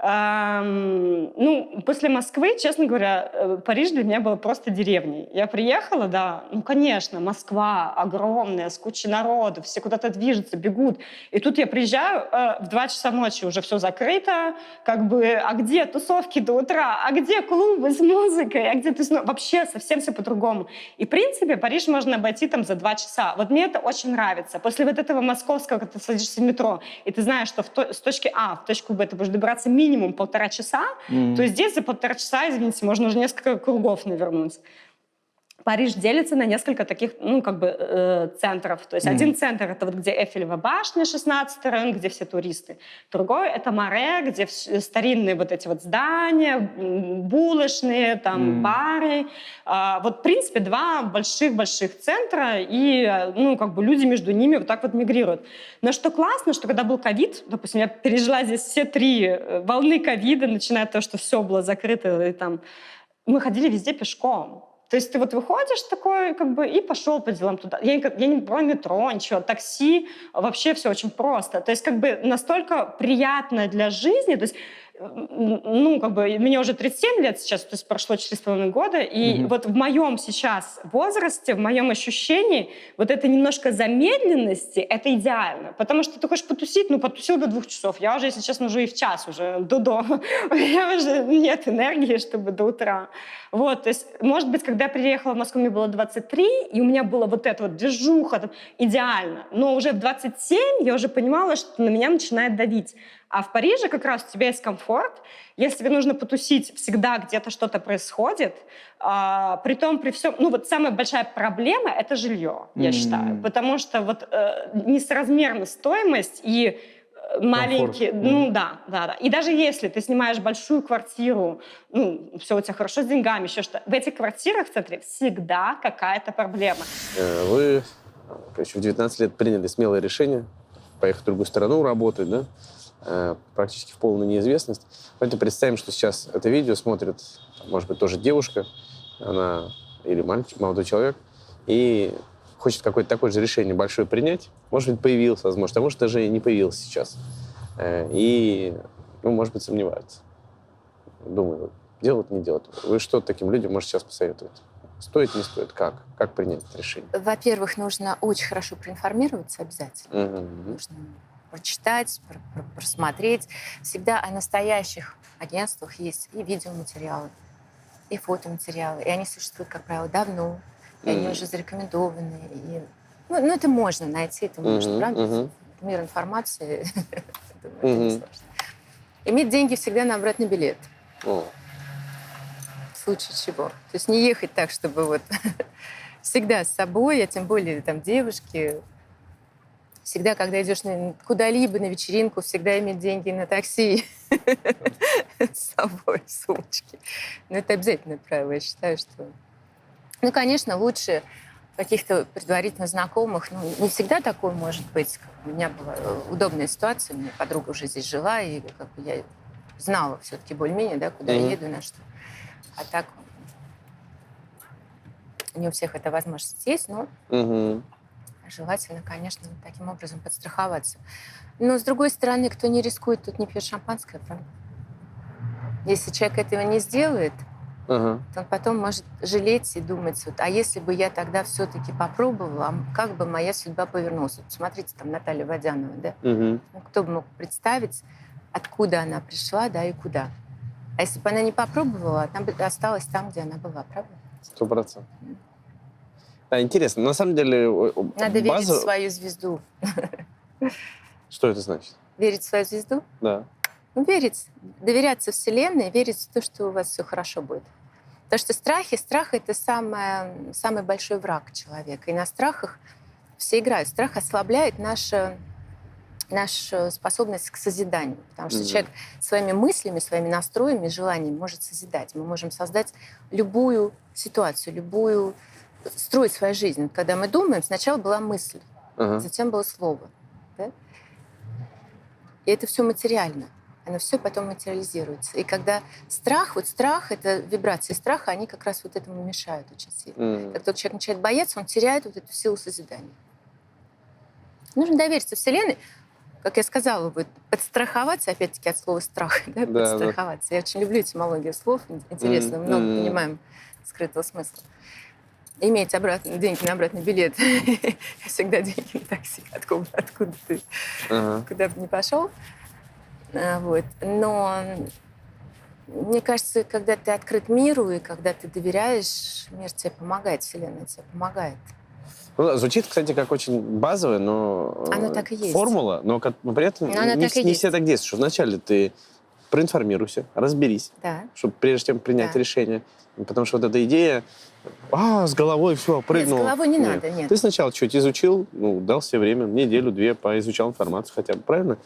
Ну, после Москвы, честно говоря, Париж для меня был просто деревней. Я приехала, да, ну, конечно, Москва огромная, с кучей народу, все куда-то движутся, бегут. И тут я приезжаю, в 2 часа ночи уже все закрыто, как бы, а где тусовки до утра, а где клубы с музыкой, а где вообще совсем все по-другому. И, в принципе, Париж можно обойти там за 2 часа. Вот мне это очень нравится. После вот этого московского, когда ты садишься в метро, и ты знаешь, что с точки А в точку Б ты будешь добираться минимум 1,5 часа, то здесь за 1,5 часа, извините, можно уже несколько кругов навернуть. Париж делится на несколько таких, ну, как бы, центров. То есть один центр — это вот где Эйфелева башня, 16-й район, где все туристы. Другой — это Маре, где старинные вот эти вот здания, булочные, там, бары. Вот, в принципе, 2 больших-больших центра, и, ну, как бы люди между ними вот так вот мигрируют. Но что классно, что когда был ковид, допустим, я пережила здесь все 3 волны ковида, начиная от того, что все было закрыто, и там мы ходили везде пешком. То есть ты вот выходишь такой, как бы, и пошел по делам туда. Я не брала метро, ничего, такси, вообще все очень просто. То есть как бы настолько приятно для жизни. То есть, ну, как бы, мне уже 37 лет сейчас, то есть прошло 4,5 года, и вот в моем сейчас возрасте, в моем ощущении, вот эта немножко замедленности, это идеально. Потому что ты хочешь потусить, ну, потусил до 2 часов. Я уже, если честно, уже и в час уже, до. У меня уже нет энергии, чтобы до утра. Вот, то есть, может быть, когда я приехала в Москву, мне было 23, и у меня была вот эта вот движуха, там, идеально. Но уже в 27 я уже понимала, что на меня начинает давить. А в Париже как раз у тебя есть комфорт. Если тебе нужно потусить, всегда где-то что-то происходит. Притом, при всем... Ну, вот самая большая проблема — это жилье, я считаю. Потому что вот несоразмерна стоимость и маленькие... Ну, да. И даже если ты снимаешь большую квартиру, ну, все у тебя хорошо с деньгами, еще что, в этих квартирах в центре всегда какая-то проблема. Вы еще в 19 лет приняли смелое решение поехать в другую страну работать, да? Практически в полную неизвестность. Давайте представим, что сейчас это видео смотрит, может быть, тоже девушка, она или мальчик, молодой человек, и хочет какое-то такое же решение большое принять. Может быть, появился, возможно, а может, даже и не появился сейчас. И, ну, может быть, сомневается. Думаю, делать, не делать. Вы что таким людям можете сейчас посоветовать? Стоит, не стоит? Как? Как принять это решение? Во-первых, нужно очень хорошо проинформироваться обязательно. Нужно прочитать, просмотреть. Всегда о настоящих агентствах есть и видеоматериалы, и фотоматериалы. И они существуют, как правило, давно. И они уже зарекомендованы. И, ну, это можно найти, это можно, правда? Мир информации. Это не сложно. Иметь деньги всегда на обратный билет. В случае чего. То есть не ехать так, чтобы вот всегда с собой, а тем более там девушки. Всегда, когда идешь куда-либо на вечеринку, всегда иметь деньги на такси с собой, в сумочке. Но это обязательное правило. Я считаю, что... Ну, конечно, лучше каких-то предварительно знакомых. Ну, не всегда такое может быть. У меня была удобная ситуация. У меня подруга уже здесь жила, и как бы я знала все-таки более-менее, да, куда я еду, на что. А так Не у всех эта возможность есть, но Мгм. желательно, конечно, таким образом подстраховаться. Но, с другой стороны, кто не рискует, тот не пьет шампанское, правда? Если человек этого не сделает, Ага. то он потом может жалеть и думать, вот, а если бы я тогда все-таки попробовала, как бы моя судьба повернулась? Вот смотрите, там Наталья Водянова, да? Мгм. Ну, кто бы мог представить, откуда она пришла, да, и куда? А если бы она не попробовала, она бы осталась там, где она была, правда? 100%. Да, интересно. На самом деле Надо верить база... в свою звезду. Что это значит? Верить в свою звезду? Да. Ну, верить, доверяться Вселенной, верить в то, что у вас все хорошо будет. Потому что страх — это самый большой враг человека. И на страхах все играют. Страх ослабляет нашу способность к созиданию. Потому что человек своими мыслями, своими настроями, желаниями может созидать. Мы можем создать любую ситуацию, строить свою жизнь. Вот когда мы думаем, сначала была мысль, затем было слово. Да? И это все материально. Оно все потом материализируется. И когда страх, это вибрации страха, они как раз вот этому мешают очень сильно. Как только человек начинает бояться, он теряет вот эту силу созидания. Нужно довериться Вселенной. Как я сказала, вот, подстраховаться, опять-таки, от слова «страх». Да, подстраховаться. Я очень люблю этимологию слов. Интересно, много понимаем скрытого смысла. Иметь деньги на обратный билет. Всегда деньги на такси. Откуда ты? Куда бы ни пошел. Вот. Но мне кажется, когда ты открыт миру и когда ты доверяешь, мир тебе помогает, Вселенная тебе помогает. Ну, звучит, кстати, как очень базовая, но Оно так и есть. формула, но при этом не все так действуют. Что вначале ты проинформируйся, разберись, чтобы прежде чем принять решение. Потому что вот эта идея, с головой все, прыгнул. Нет, с головой не надо, нет. Ты сначала чуть изучил, дал себе время, неделю-две, поизучал информацию хотя бы, правильно?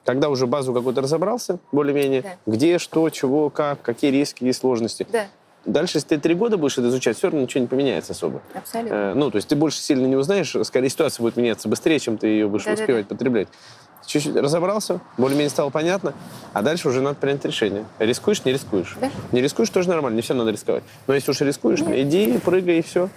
Когда уже базу какую-то разобрался, более-менее, где, что, чего, как, какие риски и сложности. Дальше, если ты 3 года будешь это изучать, все равно ничего не поменяется особо. Абсолютно. То есть ты больше сильно не узнаешь, скорее ситуация будет меняться быстрее, чем ты ее будешь успевать потреблять. Чуть-чуть разобрался, более-менее стало понятно, а дальше уже надо принять решение. Рискуешь, не рискуешь. Не рискуешь, тоже нормально, не все надо рисковать. Но если уж рискуешь, иди, прыгай, и все.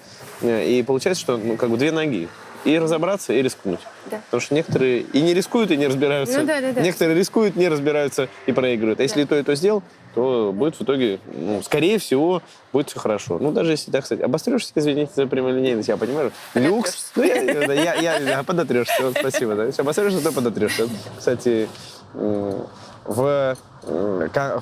И получается, что 2 ноги. И разобраться, и рискнуть. Потому что некоторые и не рискуют, и не разбираются. Некоторые рискуют, не разбираются и проигрывают. А если и то сделал, то будет в итоге, скорее всего, будет все хорошо. Даже если так, кстати, обострешься, извините за прямолинейность, я понимаю. Люкс. Я подотрешься. Спасибо. Если обострешься, то подотрешься. Кстати, в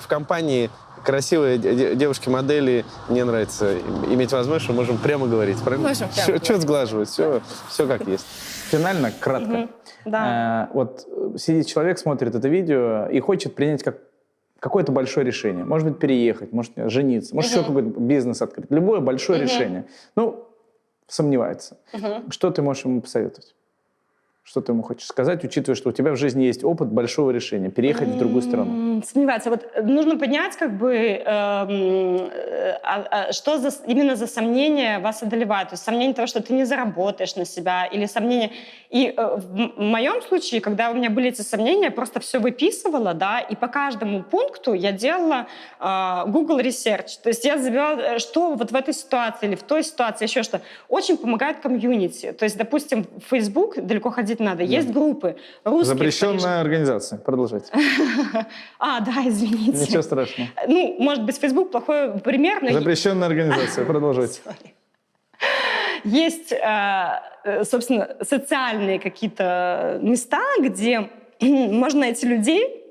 компании красивые девушки-модели, мне нравится иметь возможность, что можем прямо говорить. Правильно? Можем прямо. Что сглаживать, все как есть. Финально, кратко. Да. Вот сидит человек, смотрит это видео и хочет принять какое-то большое решение. Может быть, переехать, может жениться, может еще какой-то бизнес открыть. Любое большое решение. Сомневается. Что ты можешь ему посоветовать? Что ты ему хочешь сказать, учитывая, что у тебя в жизни есть опыт большого решения, переехать в другую страну? Сомневаться. Вот нужно понять, что именно за сомнения вас одолевает. То есть сомнение того, что ты не заработаешь на себя, или сомнение... И в моем случае, когда у меня были эти сомнения, я просто все выписывала, да, и по каждому пункту я делала Google Research. То есть я забивала, что вот в этой ситуации или в той ситуации, еще что. Очень помогает комьюнити. То есть, допустим, в Facebook далеко ходить надо. Есть группы русские. Запрещенная организация. Продолжайте. Да, извините. Ничего страшного. Может быть, Facebook плохой пример, но... Запрещенная организация. Продолжайте. Есть, собственно, социальные какие-то места, где можно найти людей,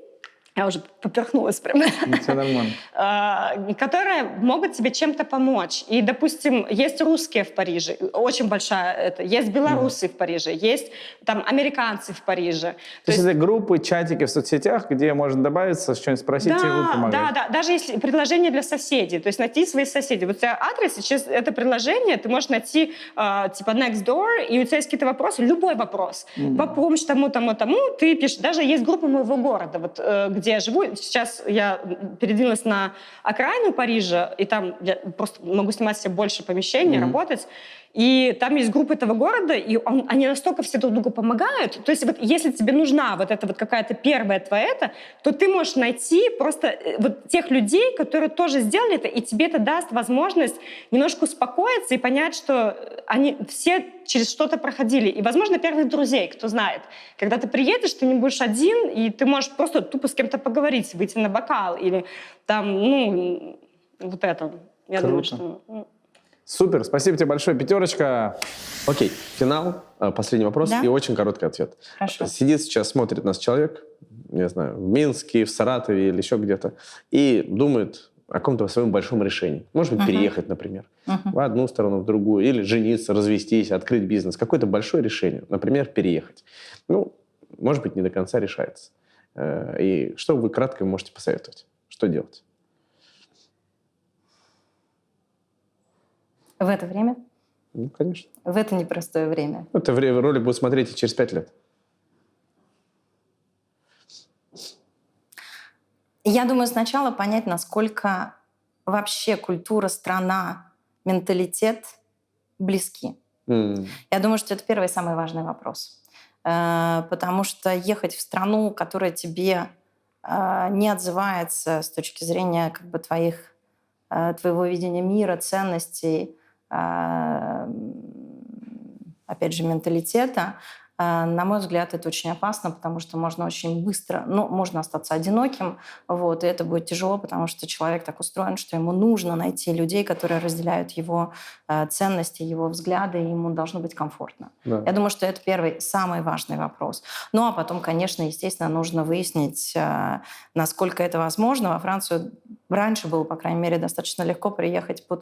я уже поперхнулась прям, Все нормально. которые могут тебе чем-то помочь. И, допустим, есть русские в Париже, очень большая это, есть белорусы в Париже, есть там американцы в Париже. То есть это группы, чатики в соцсетях, где можно добавиться, что-нибудь спросить, и вы помогаете. Да, даже если предложение для соседей, то есть найти своих соседей. Вот у тебя адрес, и через это предложение ты можешь найти типа next door, и у тебя есть какие-то вопросы, любой вопрос. По помощи тому, ты пишешь. Даже есть группа моего города, вот, где где я живу. Сейчас я передвинулась на окраину Парижа, и там я просто могу снимать себе больше помещений, работать. И там есть группа этого города, и они настолько все друг другу помогают. То есть вот если тебе нужна вот эта вот какая-то первая твоя то ты можешь найти просто вот тех людей, которые тоже сделали это, и тебе это даст возможность немножко успокоиться и понять, что они все через что-то проходили. И, возможно, первых друзей, кто знает. Когда ты приедешь, ты не будешь один, и ты можешь просто тупо с кем-то поговорить, выйти на бокал, или там, ну, вот это. Я думаю, что... Супер, спасибо тебе большое, 5. Окей, финал, последний вопрос и очень короткий ответ. Хорошо. Сидит сейчас, смотрит нас человек, не знаю, в Минске, в Саратове или еще где-то, и думает о каком-то своем большом решении. Может быть, переехать, например, в одну сторону, в другую, или жениться, развестись, открыть бизнес. Какое-то большое решение, например, переехать. Ну, может быть, не до конца решается. И что вы кратко можете посоветовать? Что делать? В это время? Ну, конечно. В это непростое время. Это ролик будут смотреть и через 5 лет. Я думаю, сначала понять, насколько вообще культура, страна, менталитет близки. Я думаю, что это первый и самый важный вопрос. Потому что ехать в страну, которая тебе не отзывается с точки зрения как бы твоего видения мира, ценностей, опять же, менталитета, на мой взгляд, это очень опасно, потому что можно очень быстро, можно остаться одиноким, вот, и это будет тяжело, потому что человек так устроен, что ему нужно найти людей, которые разделяют его ценности, его взгляды, и ему должно быть комфортно. Да. Я думаю, что это первый, самый важный вопрос. Ну, а потом, конечно, естественно, нужно выяснить, насколько это возможно. Во Францию раньше было, по крайней мере, достаточно легко приехать по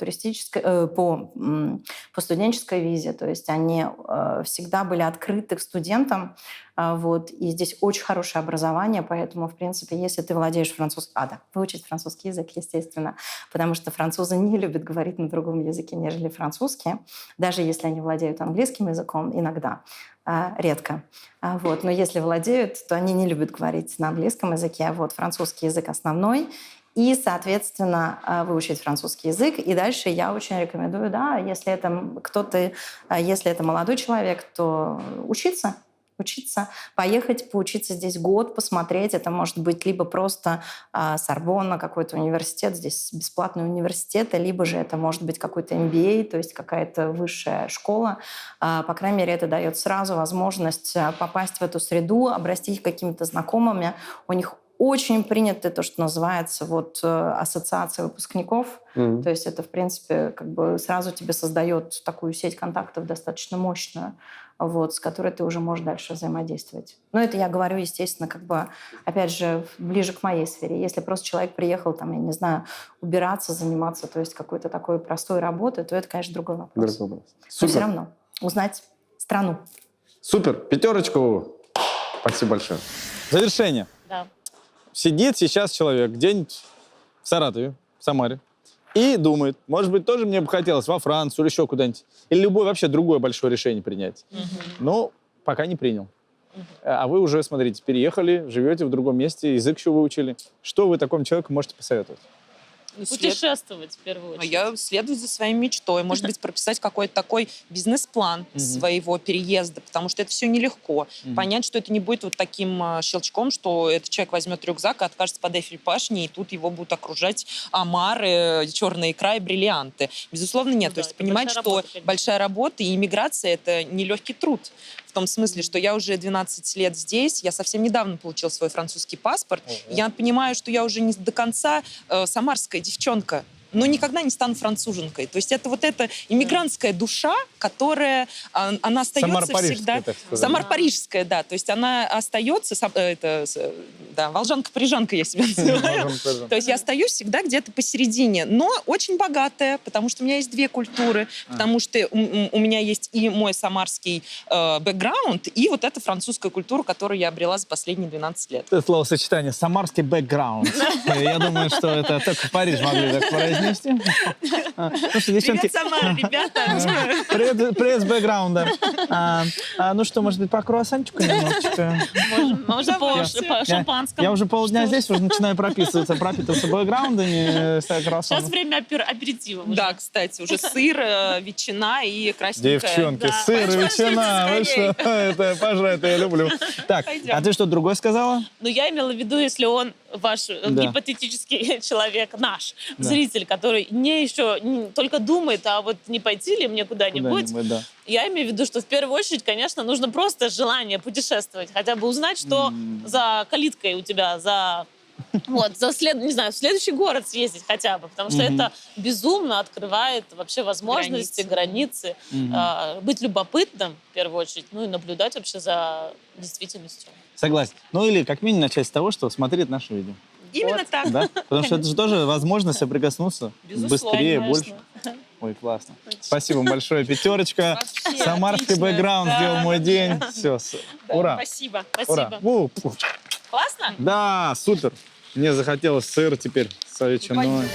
студенческой визе, то есть они всегда были открыты к студентам, вот, и здесь очень хорошее образование, поэтому, в принципе, если ты владеешь французским... выучить французский язык, естественно, потому что французы не любят говорить на другом языке, нежели французский, даже если они владеют английским языком, иногда, редко. Вот, но если владеют, то они не любят говорить на английском языке, вот, французский язык основной, и, соответственно, выучить французский язык. И дальше я очень рекомендую, да, если это молодой человек, то учиться, поехать, поучиться здесь год, посмотреть. Это может быть либо просто Сорбонна, какой-то университет, здесь бесплатный университет, либо же это может быть какой-то MBA, то есть какая-то высшая школа. По крайней мере, это дает сразу возможность попасть в эту среду, обрастись какими-то знакомыми. У них очень принято то, что называется ассоциация выпускников. То есть это, в принципе, как бы сразу тебе создает такую сеть контактов достаточно мощную, вот, с которой ты уже можешь дальше взаимодействовать. Но это я говорю, естественно, как бы, опять же, ближе к моей сфере. Если просто человек приехал, там, я не знаю, убираться, заниматься, то есть какой-то такой простой работой, то это, конечно, другой вопрос. Но все равно узнать страну. Супер! 5. Спасибо большое. Завершение. Да. Сидит сейчас человек где-нибудь в Саратове, в Самаре, и думает, может быть, тоже мне бы хотелось во Францию или еще куда-нибудь. Или любое вообще другое большое решение принять. Но пока не принял. А вы уже, смотрите, переехали, живете в другом месте, язык еще выучили. Что вы такому человеку можете посоветовать? Путешествовать, в первую очередь. Я следую за своей мечтой. Может быть, прописать какой-то такой бизнес-план своего переезда, потому что это все нелегко. Понять, что это не будет вот таким щелчком, что этот человек возьмет рюкзак и откажется под Эйфель башней, и тут его будут окружать омары, черная икра и бриллианты. Безусловно, нет. То есть понимать, что большая работа и иммиграция — это нелегкий труд. В том смысле, что я уже 12 лет здесь, я совсем недавно получила свой французский паспорт, и я понимаю, что я уже не до конца самарская девчонка, но никогда не стану француженкой. То есть это вот эта иммигрантская душа, которая, она остается всегда... Самар-парижская, да. То есть она остается... волжанка-парижанка я себя называю. То есть я остаюсь всегда где-то посередине, но очень богатая, потому что у меня есть 2 культуры, потому что у меня есть и мой самарский бэкграунд, и вот эта французская культура, которую я обрела за последние 12 лет. Это словосочетание «самарский бэкграунд». Я думаю, что это только в Париже могли так произнести. принести? Слушай, девчонки... Привет, Самара, ребята. Привет с бэкграунда. Ну что, может быть, по круассанчику немножечко? Можно по шампанскому. Я уже полдня здесь, уже начинаю пропитываться бэкграундами с Сейчас круассаном. время аперитива. уже. Да, кстати, уже сыр, ветчина и красненькая. Девчонки, Да. сыр и Пойдём, ветчина, вы скорей. что? Это, пожалуй, это я люблю. Так, Пойдём. а ты что, другое сказала? Но я имела в виду, если он ваш Да. гипотетический человек, наш Да. зритель, который только думает, а вот не пойти ли мне куда-нибудь, Куда-нибудь, да. я имею в виду, что в первую очередь, конечно, нужно просто желание путешествовать, хотя бы узнать, что за калиткой у тебя, не знаю, в следующий город съездить хотя бы, потому что это безумно открывает вообще возможности, границы, быть любопытным, в первую очередь, ну и наблюдать вообще за действительностью. Согласен. Ну или как минимум начать с того, что смотреть наше видео. Именно так. Да? Потому что это же тоже возможность соприкосноваться Безусловно, быстрее, конечно. больше. Ой, классно. Спасибо вам большое. Пятерочка. Вообще Самарский отлично. бэкграунд Да. сделал мой день. Все, Да, ура. Спасибо. Ура. Классно? Да, супер. Мне захотелось сыр теперь с ветчиной.